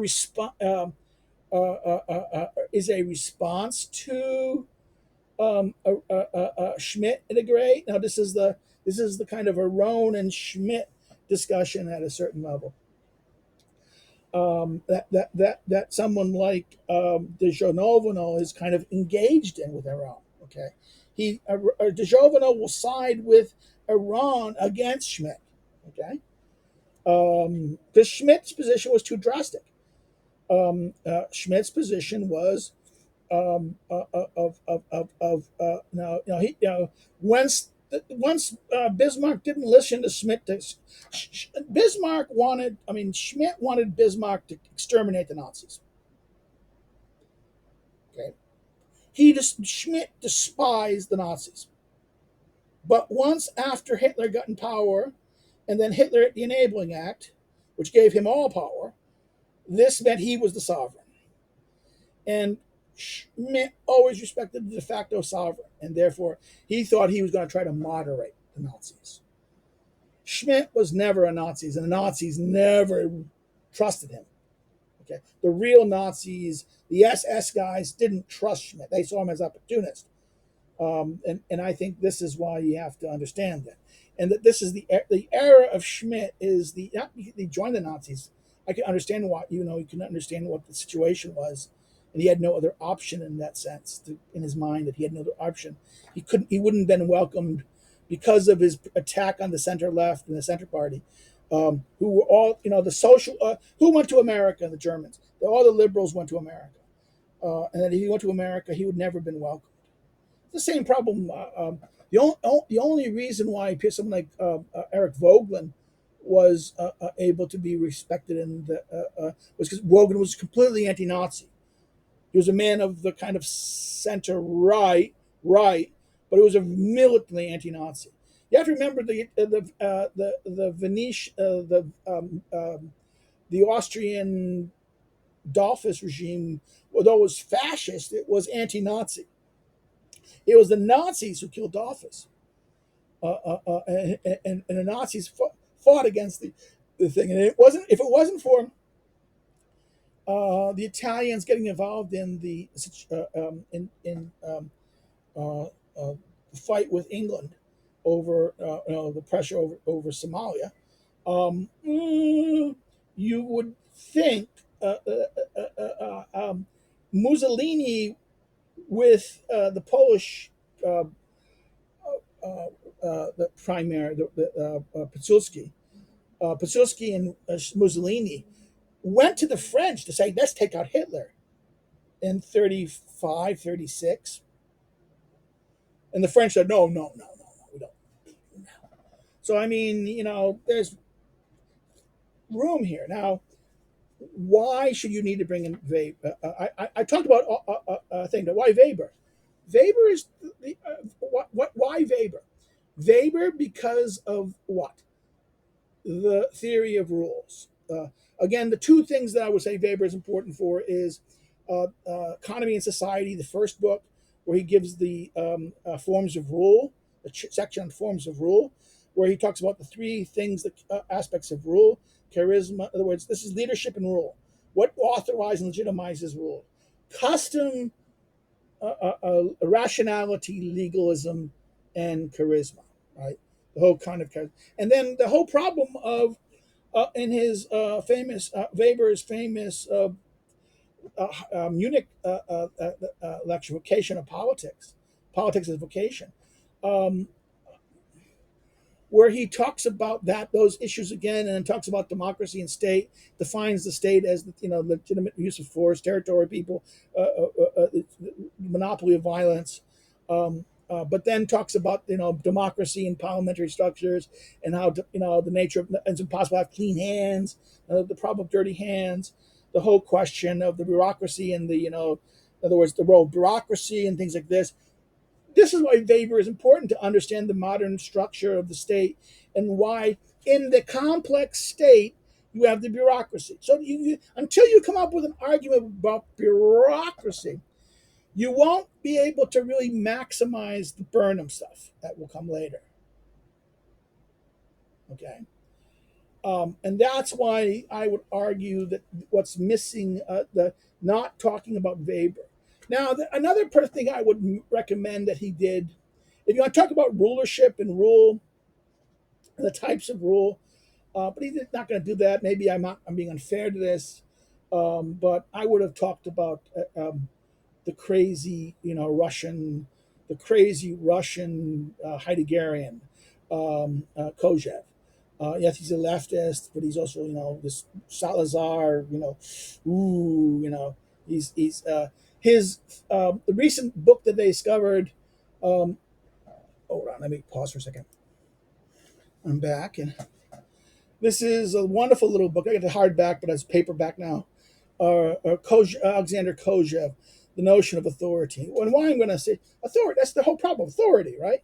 response to Schmitt in a grade. Now this is the kind of Aron and Schmitt discussion at a certain level. That someone like de Jovenel is kind of engaged in with Iran. Okay, de Jovenel will side with Iran against Schmitt. Okay, because Schmitt's position was too drastic. Schmitt's position was now he once Bismarck didn't listen to Schmitt. Bismarck wanted, I mean, Schmitt wanted Bismarck to exterminate the Nazis. Okay, Schmitt despised the Nazis, but once after Hitler got in power, and then Hitler the Enabling Act, which gave him all power, this meant he was the sovereign, and Schmitt always respected the de facto sovereign, and therefore he thought he was going to try to moderate the Nazis. Schmitt was never a Nazi, and the Nazis never trusted him. Okay, the real Nazis, the SS guys, didn't trust Schmitt. They saw him as opportunist, and I think this is why you have to understand that, and that this is the era of Schmitt is the not he joined the Nazis. I can understand why you can understand what the situation was, and he had no other option in that sense. In his mind, that he had no other option. He wouldn't have been welcomed because of his attack on the center left and the center party, who were all the social who went to America. The Germans, all the liberals went to America, and that if he went to America, he would never have been welcomed. It's the same problem. The only reason why someone like Eric Voegelin was able to be respected was because Voegelin was completely anti-Nazi. He was a man of the kind of center right, but it was a militantly anti-Nazi. You have to remember the Venetian the Austrian Dollfuss regime, although it was fascist, it was anti-Nazi. It was the Nazis who killed Dollfuss, and the Nazis fought against the thing. And it wasn't if it wasn't for the Italians getting involved in the fight with England over the pressure over Somalia, you would think Mussolini with the Polish the primary, Pilsudski and Mussolini went to the French to say, let's take out Hitler in 35, 36. And the French said, no, no, no, no, we don't. So, I mean, there's room here. Now, why should you need to bring in Weber? I talked about a thing, but why Weber? Weber is why Weber? Weber because of what? The theory of rules. Again, the two things that I would say Weber is important for is Economy and Society, the first book, where he gives the forms of rule, the section on forms of rule, where he talks about the three things, the aspects of rule, charisma. In other words, this is leadership and rule. What authorizes and legitimizes rule? Custom, rationality, legalism, and charisma, right? The whole kind of charisma. And then the whole problem of, in his famous, Weber's famous Munich lecture, Vocation of Politics, Politics as Vocation, um, where he talks about those issues again, and then talks about democracy and state, defines the state as legitimate use of force, territory, people, monopoly of violence, but then talks about democracy and parliamentary structures, and how the nature of it's impossible to have clean hands, the problem of dirty hands, the whole question of the bureaucracy and in other words, the role of bureaucracy and things like this. This is why Weber is important, to understand the modern structure of the state, and why in the complex state you have the bureaucracy. So until you come up with an argument about bureaucracy, you won't be able to really maximize the Burnham stuff that will come later. Okay. And that's why I would argue that what's missing, the not talking about Weber. Now, another thing I would recommend that he did, if you want to talk about rulership and rule, and the types of rule, but he's not going to do that. Maybe I'm being unfair to this, but I would have talked about the crazy, the crazy Russian Heideggerian, Kojev. Yes, he's a leftist, but he's also, this Salazar, he's his the recent book that they discovered. Hold on, let me pause for a second. I'm back, and this is a wonderful little book. I got the hardback, but it's paperback now. Alexander Kojev, The Notion of Authority. And why I'm going to say authority, that's the whole problem, authority, right?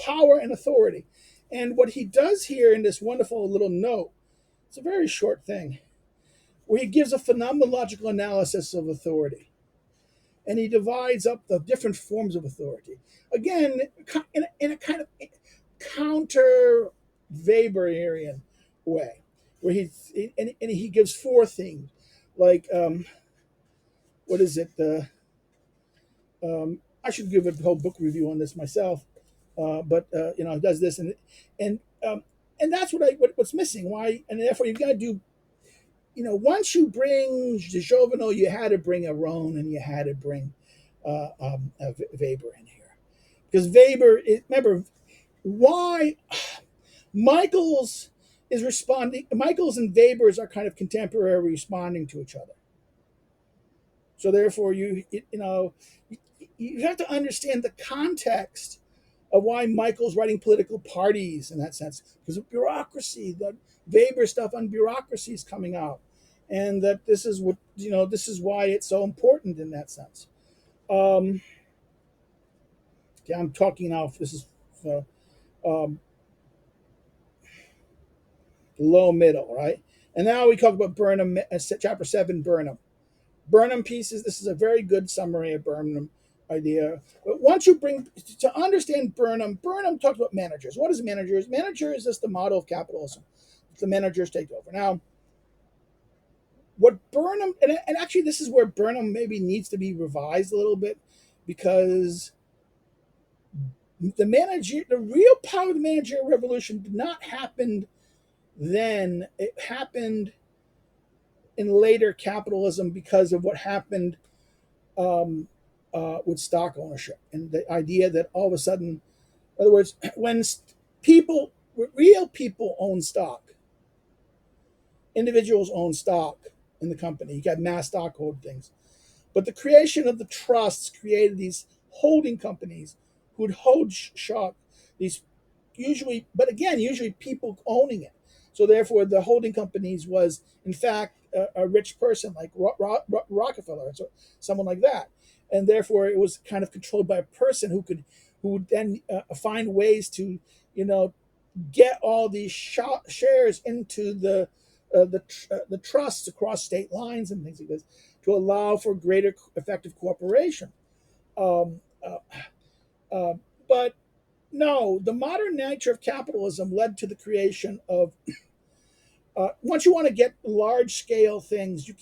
Power and authority. And what he does here in this wonderful little note, it's a very short thing, where he gives a phenomenological analysis of authority. And he divides up the different forms of authority. Again, in a kind of counter Weberian way, where he gives four things, like what is it? I should give a whole book review on this myself, but he does this, and and that's what's missing. Why, and therefore you've got to do. Once you bring de Jovenel, you had to bring Aron, and you had to bring Weber in here, because Weber. Remember why Michaels is responding. Michaels and Weber's are kind of contemporary, responding to each other. So therefore, you have to understand the context of why Michael's writing political parties in that sense, because of bureaucracy. The Weber stuff on bureaucracy is coming out, and that this is what this is why it's so important in that sense. Okay, I'm talking now. This is low middle, right? And now we talk about Burnham, chapter 7, Burnham. Burnham pieces. This is a very good summary of Burnham idea. But once you bring to understand Burnham talks about managers. What is managers? Manager is just the model of capitalism. The managers take over. Now, what Burnham and actually this is where Burnham maybe needs to be revised a little bit, because the real power of the managerial revolution did not happen then. It happened in later capitalism because of what happened with stock ownership, and the idea that all of a sudden, in other words, when real people own stock, individuals own stock in the company. You got mass stock holdings, but the creation of the trusts created these holding companies who would hold stock. These usually people owning it. So therefore, the holding companies was in fact a rich person like Rockefeller, or someone like that, and therefore it was kind of controlled by a person who would then find ways to get all these shares into the trusts across state lines and things like this. to allow for greater effective cooperation. Um, uh, uh, but no, the modern nature of capitalism led to the creation of. Once you want to get large scale things, you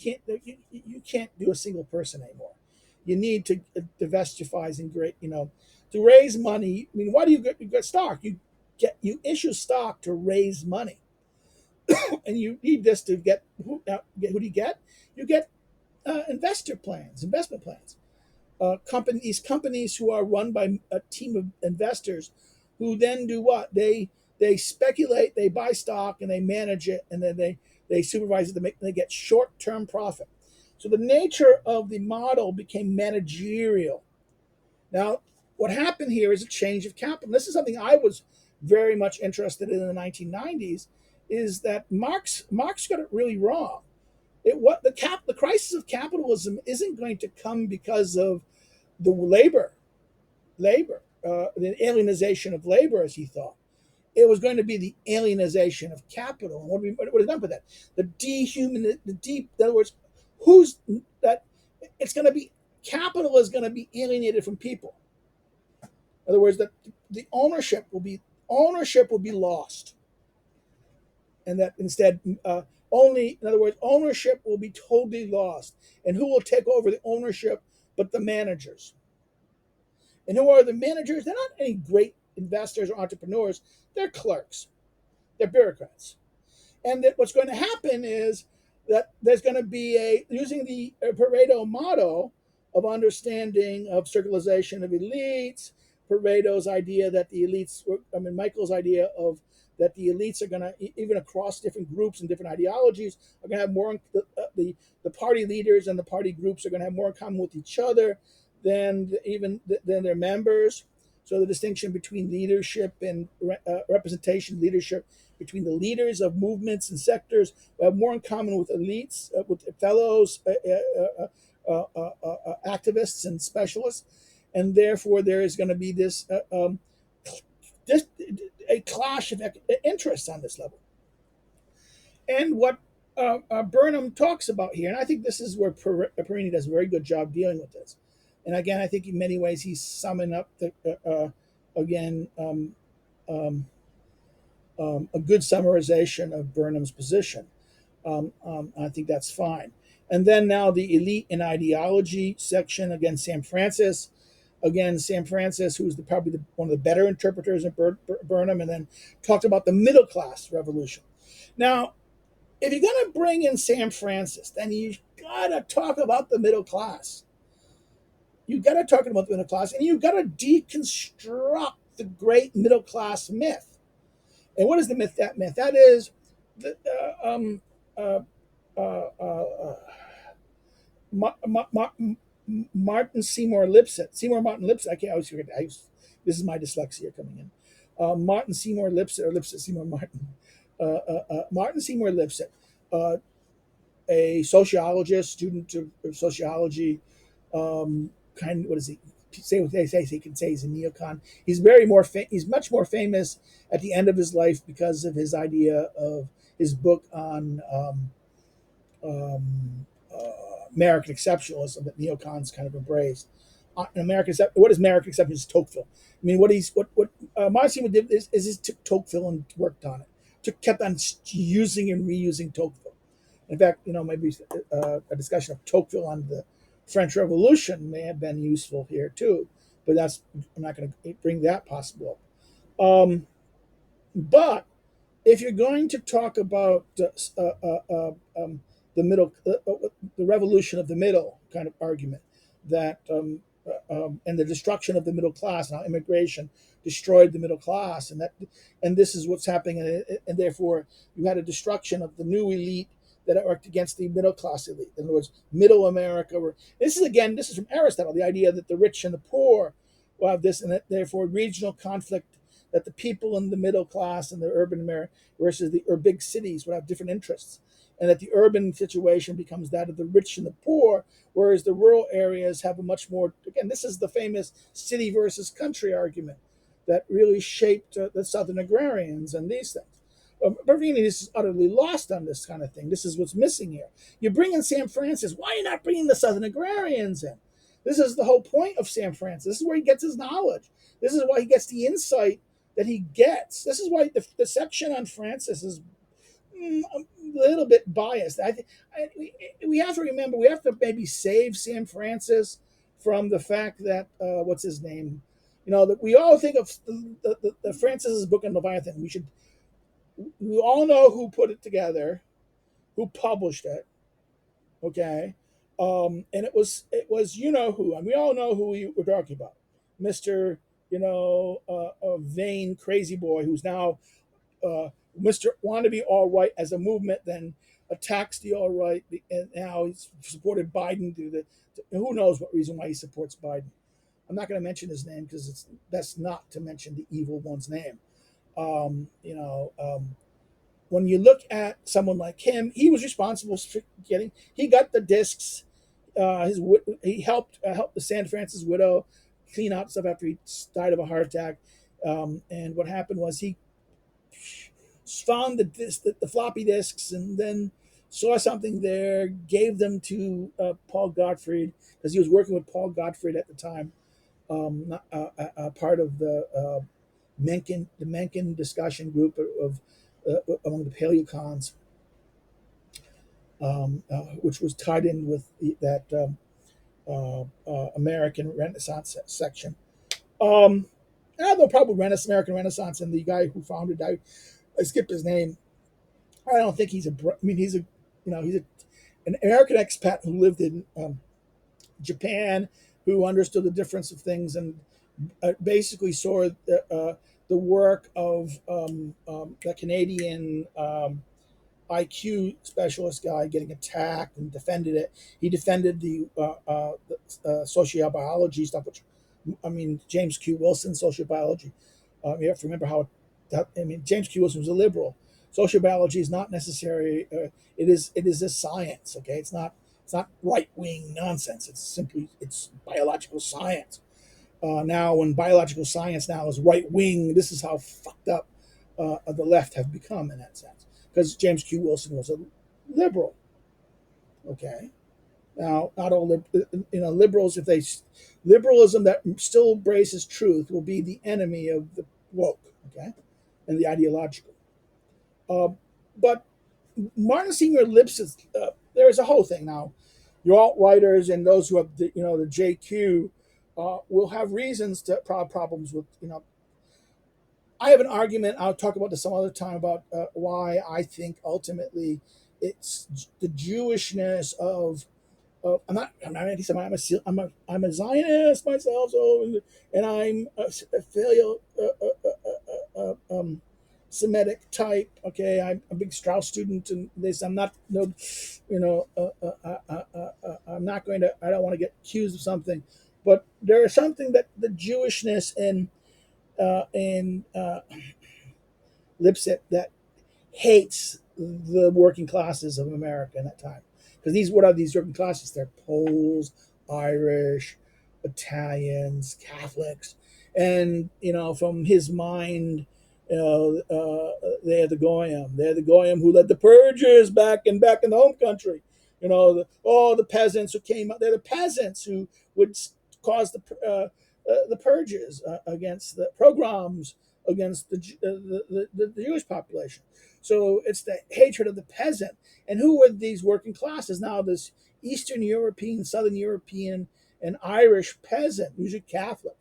can't do a single person anymore. You need to diversify and great, to raise money. I mean, why do you get stock? You issue stock to raise money, and you need this to get who do you get? You get investment plans. These companies who are run by a team of investors, who then do what? They speculate, they buy stock, and they manage it, and then they supervise it. They get short term profit. So the nature of the model became managerial. Now, what happened here is a change of capital. This is something I was very much interested in the 1990s. Is that Marx got it really wrong. The crisis of capitalism isn't going to come because of the the alienization of labor, as he thought. It was going to be the alienization of capital. And what is meant by that? In other words, who's that? It's going to be capital is going to be alienated from people. In other words, that the ownership will be lost, and that instead only, in other words, ownership will be totally lost. And who will take over the ownership but the managers? And who are the managers? They're not any great investors or entrepreneurs. They're clerks. They're bureaucrats. And that what's going to happen is that there's going to be using the Pareto model of understanding of circularization of elites, Pareto's idea that the elites, Michael's idea of that the elites are going to, even across different groups and different ideologies, are going to have more, the party leaders and the party groups are going to have more in common with each other than their members. So the distinction between leadership and representation, leadership between the leaders of movements and sectors who have more in common with elites, with fellows, activists and specialists, and therefore there is going to be this a clash of interests on this level. And what Burnham talks about here, and I think this is where Parvini does a very good job dealing with this. And again, I think in many ways he's summing up again a good summarization of Burnham's position. I think that's fine. And then now the elite and ideology section, again, Sam Francis. Again, Sam Francis, who's probably one of the better interpreters of Burnham, and then talked about the middle class revolution. Now, if you're going to bring in Sam Francis, then you got to talk about the middle class. You got to talk about the middle class, and you got to deconstruct the great middle class myth. And what is the myth? That is the, Martin Seymour Lipset. Seymour Martin Lipset. I can't always forget. This is my dyslexia coming in. Martin Seymour Lipset, or Lipset Seymour Martin. Martin Seymour Lipset, a sociologist, student of sociology. What does he say? What they say he can say he's a neocon. He's he's much more famous at the end of his life because of his idea of his book on American exceptionalism that neocons kind of embraced. What is American exceptionalism? Is Tocqueville. I mean, what Martin did is he took Tocqueville and worked on it. Kept on using and reusing Tocqueville. In fact, maybe a discussion of Tocqueville on the French Revolution may have been useful here too, but I'm not going to bring that possible up. But if you're going to talk about the middle, the revolution of the middle kind of argument, that and the destruction of the middle class, and how immigration destroyed the middle class, and this is what's happening, and therefore you had a destruction of the new elite that worked against the middle class elite. In other words, middle America. This is from Aristotle, the idea that the rich and the poor will have this, and that therefore regional conflict, that the people in the middle class and the urban America versus the big cities would have different interests, and that the urban situation becomes that of the rich and the poor, whereas the rural areas have a much more, again, this is the famous city versus country argument that really shaped the Southern agrarians and these things. Parvini is utterly lost on this kind of thing. This is what's missing here. You bring in Sam Francis. Why are you not bringing the Southern agrarians in? This is the whole point of Sam Francis. This is where he gets his knowledge. This is why he gets the insight that he gets. This is why the section on Francis is a little bit biased. We have to remember, we have to maybe save Sam Francis from the fact that, what's his name? That we all think of the Francis's book on Leviathan. We all know who put it together, who published it, okay? And it was who, and we all know who we were talking about, Mister a vain crazy boy who's now Mister Wannabe All Right as a movement, then attacks the all right, and now he's supported Biden who knows what reason why he supports Biden. I'm not going to mention his name because it's that's not to mention the evil one's name. Um, you know, um, when you look at someone like him, he was responsible for he got the discs. He helped the San Francis widow clean out stuff after he died of a heart attack. And what happened was he found the floppy disks, and then saw something there, gave them to Paul Gottfried because he was working with Paul Gottfried at the time, part of the Mencken discussion group of among the paleocons, which was tied in with that American Renaissance section. I have no problem with American Renaissance, and the guy who founded it, I skipped his name. I don't think he's he's an American expat who lived in Japan, who understood the difference of things, and basically saw the work of the Canadian IQ specialist guy getting attacked and defended it. He defended the sociobiology stuff, which James Q. Wilson sociobiology. You have to remember James Q. Wilson was a liberal. Sociobiology is not necessary. It is a science. Okay, it's not right wing nonsense. It's biological science. Now, when biological science now is right wing, this is how fucked up the left have become in that sense. Because James Q. Wilson was a liberal. Okay, now not all liberals, if they liberalism that still embraces truth will be the enemy of the woke. Okay, and the ideological. But Martin Senior Lipsitz, there's a whole thing now. Your alt writers and those who have the JQ will have reasons to problems with I have an argument. I'll talk about this some other time about why I think ultimately it's the Jewishness of. I'm not anti-Semitic. I'm a Zionist myself. So and I'm a failure Semitic type. Okay, I'm a big Strauss student, and this I'm not. No, I'm not going to. I don't want to get accused of something, but there is something that the Jewishness in Lipset that hates the working classes of America in that time. Because what are these working classes? They're Poles, Irish, Italians, Catholics, and from his mind, they're the goyim. They're the goyim who led the purges back in the home country. The peasants who came out. They're the peasants who would cause the purges against the pogroms against the Jewish population. So it's the hatred of the peasant. And who were these working classes? Now, this Eastern European, Southern European, and Irish peasant, usually Catholic.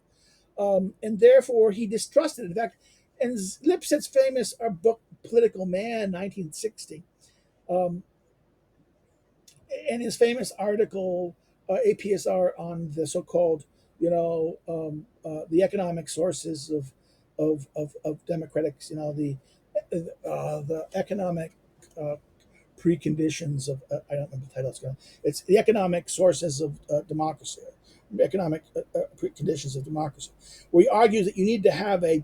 And therefore, he distrusted it. In fact, in Lipset's famous book, Political Man, 1960, and his famous article, APSR, on the so-called, the economic sources of democratics, the economic preconditions of I don't remember the title. It's the economic sources of democracy, economic preconditions of democracy, where he argues that you need to have a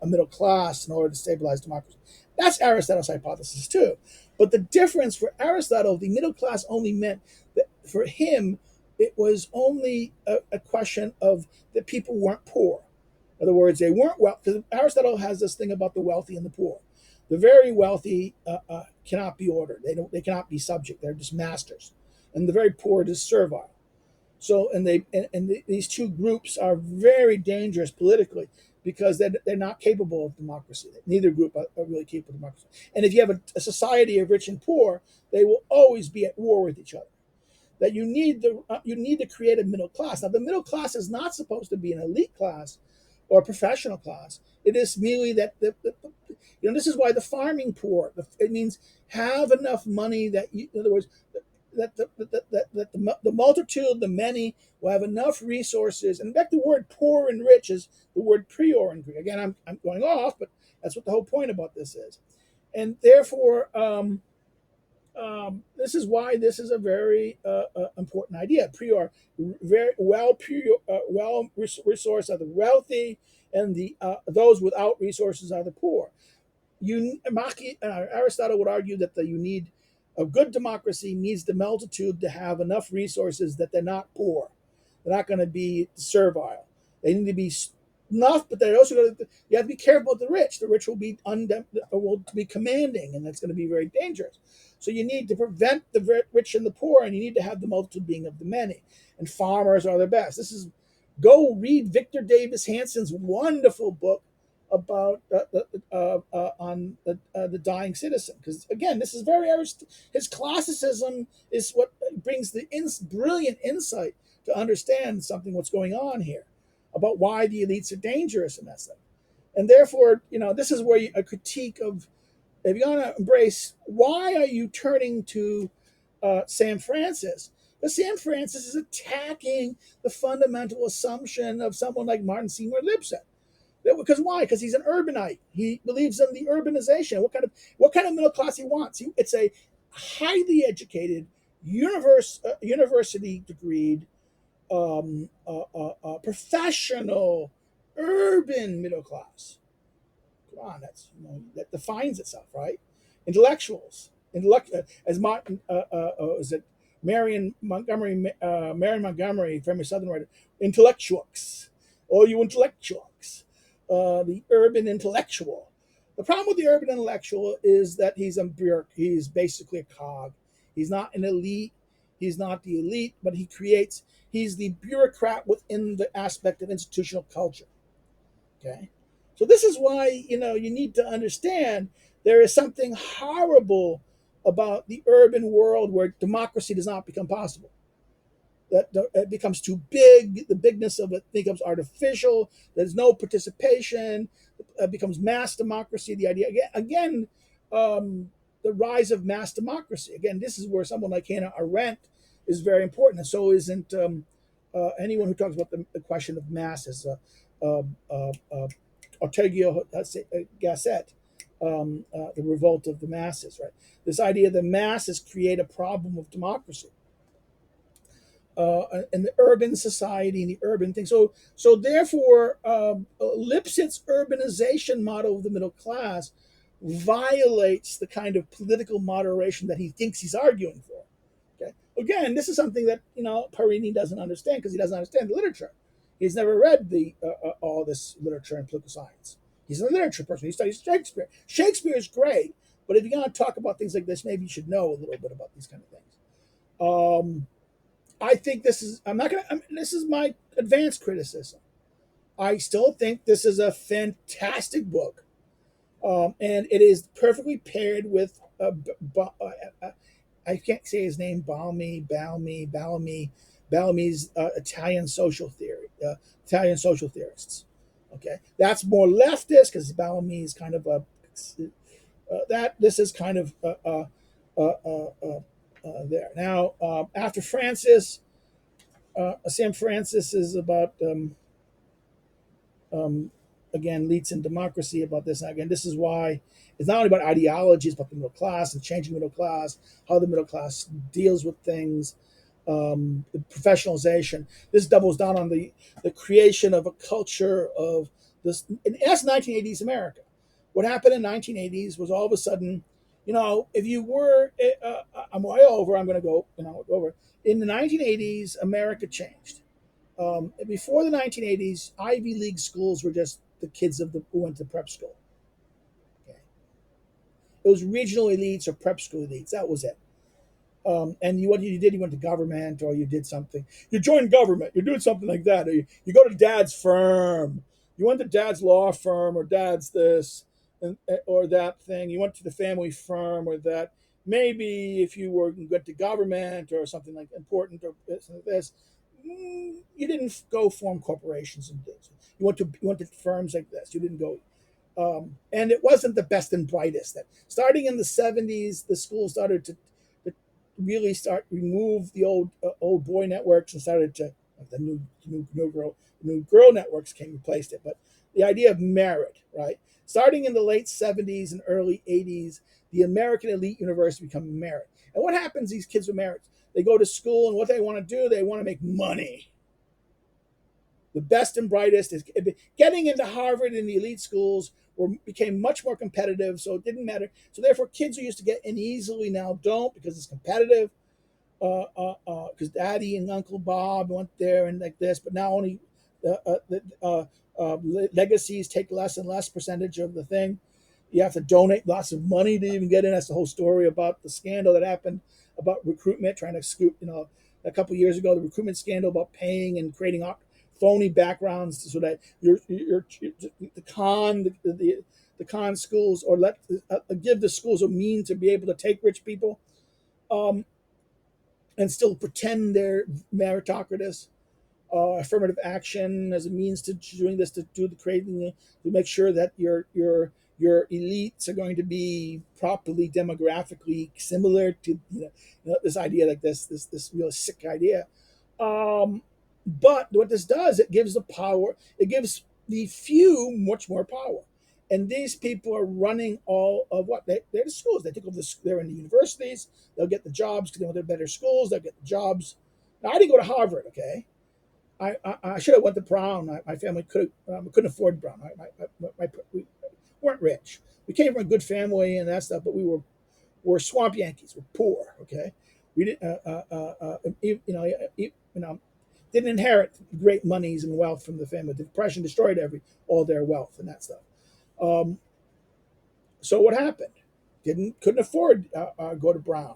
middle class in order to stabilize democracy. That's Aristotle's hypothesis too. But the difference for Aristotle, the middle class only meant that for him, it was only a question of that people weren't poor. In other words, they weren't well, because Aristotle has this thing about the wealthy and the poor. The very wealthy cannot be ordered. They cannot be subject. They're just masters, and the very poor are just servile. So, these two groups are very dangerous politically because they're not capable of democracy. Neither group are really capable of democracy. And if you have a society of rich and poor, they will always be at war with each other. That you need to create a middle class. Now, the middle class is not supposed to be an elite class or a professional class. It is merely that this is why the farming poor. It means have enough money that in other words, the multitude, the many, will have enough resources. And in fact, the word poor and rich is the word prior in Greek. Again, I'm going off, but that's what the whole point about this is. And therefore, this is why this is a very important idea. Prior, very well resourced are the wealthy, and the those without resources are the poor. Aristotle would argue that you need a good democracy needs the multitude to have enough resources that they're not poor, they're not going to be servile. They need to be enough, but they're also going to. You have to be careful with the rich. The rich will be commanding, and that's going to be very dangerous. So you need to prevent the rich and the poor, and you need to have the multitude being of the many. And farmers are the best. Go read Victor Davis Hanson's wonderful book about on the dying citizen, because again, this is his classicism is what brings the brilliant insight to understand what's going on here about why the elites are dangerous in that stuff. And therefore, this is where a critique of, if you want to embrace, why are you turning to Sam Francis? Because Sam Francis is attacking the fundamental assumption of someone like Martin Seymour Lipset. Because why? Because he's an urbanite. He believes in the urbanization. What kind of middle class he wants? It's a highly educated, university degreed, professional, urban middle class. Come on, that defines itself, right? Intellectuals, as Martin, is it Marion Montgomery, famous Southern writer, intellectuals, all you intellectuals, the urban intellectual. The problem with the urban intellectual is that he's basically a cog. He's not an elite. He's not the elite, but he's the bureaucrat within the aspect of institutional culture. Okay. So this is why, you need to understand there is something horrible about the urban world where democracy does not become possible. That it becomes too big, the bigness of it becomes artificial, there's no participation, it becomes mass democracy. The idea, again, the rise of mass democracy. Again, this is where someone like Hannah Arendt is very important. And so isn't anyone who talks about the question of masses. Ortega Gasset, the revolt of the masses, right? This idea that masses create a problem of democracy. And the urban society and the urban thing. So therefore, Lipset's urbanization model of the middle class violates the kind of political moderation that he thinks he's arguing for. Okay. Again, this is something that Parvini doesn't understand because he doesn't understand the literature. He's never read all this literature in political science. He's a literature person. He studies Shakespeare. Shakespeare is great, but if you're going to talk about things like this, maybe you should know a little bit about these kind of things. I think this is. I'm not going to. This is my advanced criticism. I still think this is a fantastic book, and it is perfectly paired with. I can't say his name. Bellamy's Italian social theory. Italian social theorists. Okay, that's more leftist because Bellamy is kind of a. That this is kind of there. Now, after Francis, Sam Francis is about, again, Leeds and Democracy, about this. And again, this is why it's not only about ideology, it's about the middle class and changing middle class, how the middle class deals with things, the professionalization. This doubles down on the creation of a culture of this. And that's 1980s America. What happened in 1980s was all of a sudden, if you were, I'm way over, I'm going to go, over. In the 1980s, America changed. Before the 1980s, Ivy League schools were just the kids who went to prep school. Okay. It was regional elites or prep school elites. That was it. And what you did, you went to government or you did something. You joined government. You're doing something like that. Or you go to dad's firm. You went to dad's law firm or dad's this or that thing. You went to the family firm or that. Maybe if you went to government or something like important or this, you didn't go form corporations and things. You went to firms like this. You didn't go and it wasn't the best and brightest. That starting in the 70s, the school started to really start remove the old boy networks and started to like the new girl networks came and replaced it. But the idea of merit, right? Starting in the late 70s and early 80s, the American elite university become merit. And what happens? These kids with merit, they go to school, and what they want to do, they want to make money. The best and brightest is getting into Harvard and the elite schools became much more competitive, so it didn't matter. So therefore, kids who used to get in easily now don't because it's competitive. Because Daddy and Uncle Bob went there and like this, but now only legacies take less and less percentage of the thing. You have to donate lots of money to even get in. That's the whole story about the scandal that happened about recruitment, trying to scoop, a couple of years ago, the recruitment scandal about paying and creating phony backgrounds so that the con schools or give the schools a means to be able to take rich people and still pretend they're meritocratic. Affirmative action as a means to doing this to do the creating to make sure that your elites are going to be properly demographically similar to this idea like this real sick idea. But what this does, it gives the power, it gives the few much more power. And these people are running all of what they're the schools. They take over they're in the universities. They'll get the jobs because they want to better schools. They'll get the jobs. Now I didn't go to Harvard. Okay, I should have went to Brown. My family couldn't afford Brown. We weren't rich. We came from a good family and that stuff, but we're swamp Yankees. We're poor. Okay, we didn't didn't inherit great monies and wealth from the family. The Depression destroyed all their wealth and that stuff. Um, so what happened? Couldn't afford go to Brown.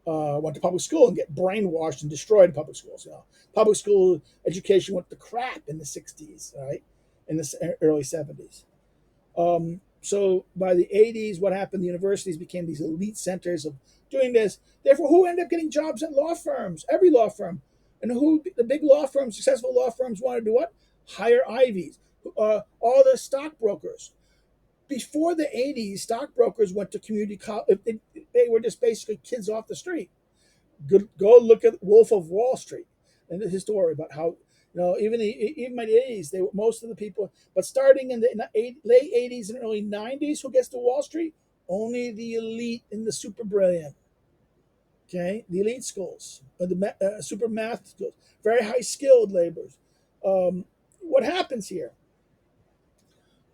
Went to public school and get brainwashed and destroyed in public schools. Public school education went to crap in the '60s, right? In the early '70s. So by the '80s, what happened? The universities became these elite centers of doing this. Therefore, who ended up getting jobs at law firms? Every law firm, and who the big law firms, successful law firms, want to do what? Hire Ivies. All the stockbrokers before the '80s, stockbrokers went to community college. They were just basically kids off the street. Go look at Wolf of Wall Street and his story about how even by the '80s, most of the people. But starting in the late '80s and early '90s, who gets to Wall Street? Only the elite and the super brilliant. Okay, the elite schools, the super math schools, very high skilled laborers. What happens here?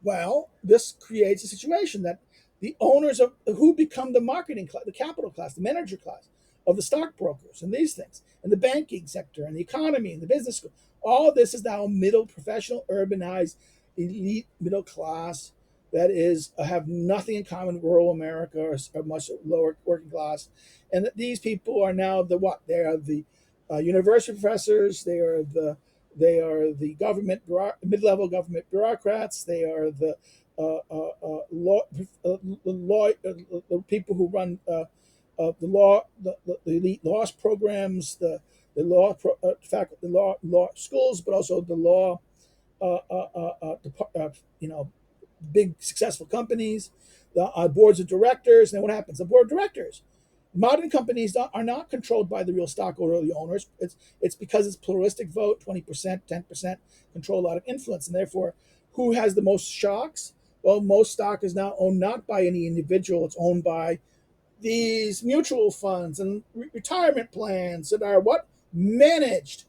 Well, this creates a situation that the owners of who become the marketing class, the capital class, the manager class of the stockbrokers and these things, and the banking sector and the economy and the business school. All this is now middle professional, urbanized, elite middle class that is have nothing in common with rural America or much lower working class, and that these people are now the what? They are the university professors. They are the government mid-level government bureaucrats. They are the the people who run the law, the elite law programs, the law faculty, law schools, but also the law, you know, big successful companies, the boards of directors. And then what happens? The board of directors. Modern companies are not controlled by the real stockholder or the owners. It's because it's pluralistic vote, 20%, 10% control a lot of influence. And therefore, who has the most shocks? Well, most stock is now owned not by any individual. It's owned by these mutual funds and retirement plans that are what? Managed.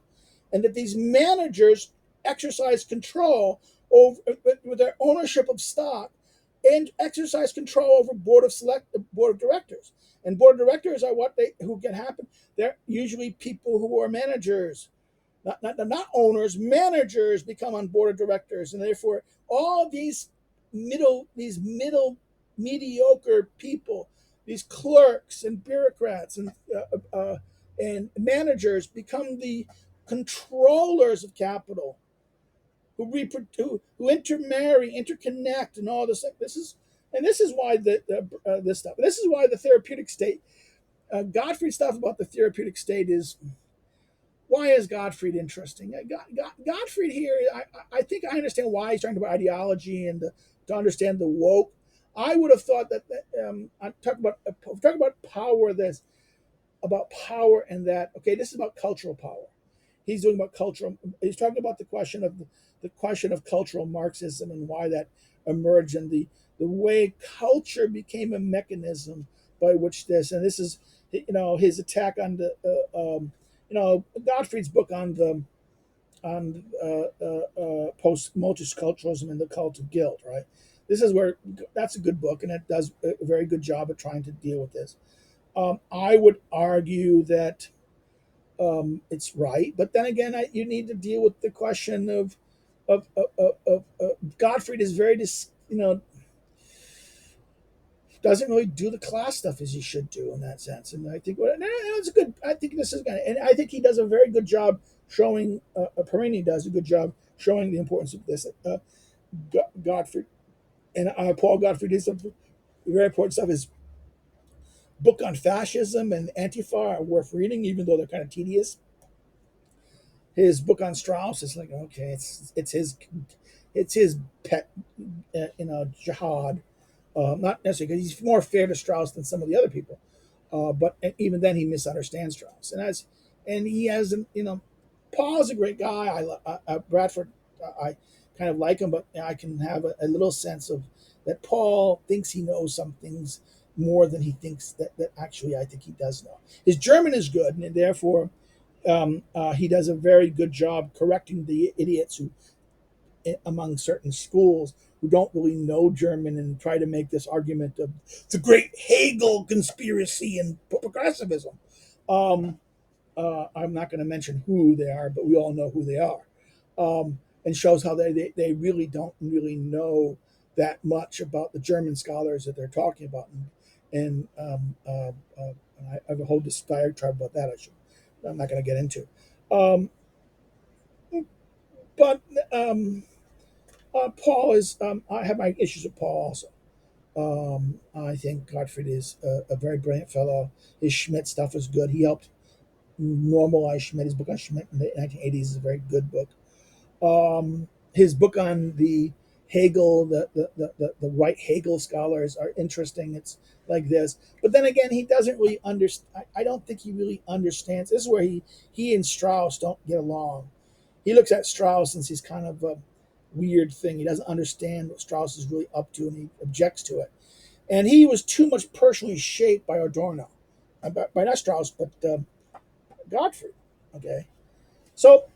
And that these managers exercise control over with their ownership of stock and exercise control over board of directors. And board of directors are who can happen. They're usually people who are managers, not owners. Managers become on board of directors, and therefore all these middle mediocre people, these clerks and bureaucrats and managers become the controllers of capital, who intermarry, interconnect, and all this. This is why this stuff. This is why the therapeutic state. Gottfried's stuff about the therapeutic state is, why is Gottfried interesting? Gottfried here, I think I understand why he's talking about ideology and to understand the woke. I would have thought I'm talking about power. This about power and that. Okay, this is about cultural power. He's doing about cultural. He's talking about the question of cultural Marxism and why that emerged, and the way culture became a mechanism by which this is, his attack on the Gottfried's book on the on post multiculturalism and the cult of guilt. Right, this is where that's a good book, and it does a very good job of trying to deal with this. I would argue that it's right, but then again, you need to deal with the question of Gottfried is very doesn't really do the class stuff as he should do in that sense, and I think it's a good. I think this is going, and I think he does a very good job showing. Parvini does a good job showing the importance of this. Gottfried and Paul Gottfried did some very important stuff. His book on fascism and Antifa are worth reading, even though they're kind of tedious. His book on Strauss is like, okay, it's his pet, jihad. Not necessarily because he's more fair to Strauss than some of the other people, but even then he misunderstands Strauss, and he has, Paul's a great guy. Bradford, I kind of like him, but I can have a little sense of that Paul thinks he knows some things more than he thinks that actually I think he does know. His German is good, and therefore he does a very good job correcting the idiots who, among certain schools, who don't really know German and try to make this argument of the great Hegel conspiracy and progressivism. I'm not going to mention who they are, but we all know who they are, and shows how they really don't really know that much about the German scholars that they're talking about, and I have a whole diatribe about that. I'm not going to get into, but Paul is. I have my issues with Paul also. I think Gottfried is a very brilliant fellow. His Schmidt stuff is good. He helped normalize Schmidt. His book on Schmidt in the 1980s is a very good book. His book on the Hegel, the right Hegel scholars are interesting. It's like this, but then again, he doesn't really understand. I don't think he really understands. This is where he and Strauss don't get along. He looks at Strauss and he's kind of a weird thing. He doesn't understand what Strauss is really up to, and he objects to it. And he was too much personally shaped by Adorno, by not Strauss, but Gottfried. Okay, so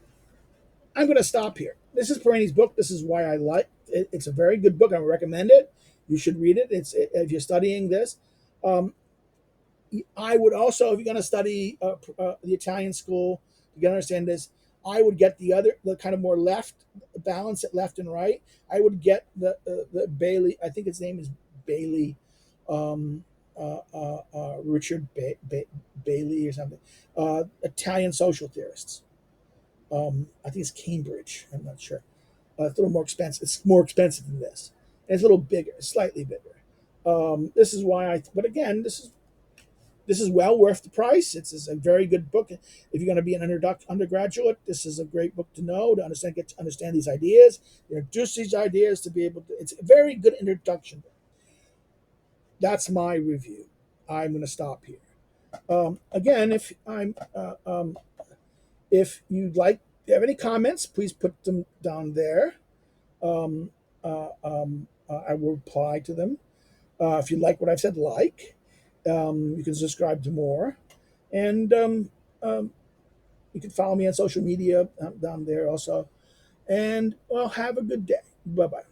I'm going to stop here. This is Parvini's book. This is why I like it. It's a very good book. I would recommend it. You should read it. If you're studying this. I would also, if you're going to study the Italian school, you're going to understand this. I would get the kind of more left, balance it left and right. I would get the Bailey. I think his name is Bailey, Richard Bailey or something. Italian social theorists. I think it's Cambridge. I'm not sure. It's a little more expensive. It's more expensive than this. And it's a little bigger, slightly bigger. This is why but again, this is well worth the price. It's a very good book. If you're going to be an undergraduate, this is a great book to know, to get to understand these ideas, introduce these ideas, to be able to. It's a very good introduction. That's my review. I'm going to stop here. Again, if you'd like, if you have any comments, please put them down there. I will reply to them. If you like what I've said, you can subscribe to more, and you can follow me on social media down there also. And well, have a good day. Bye bye.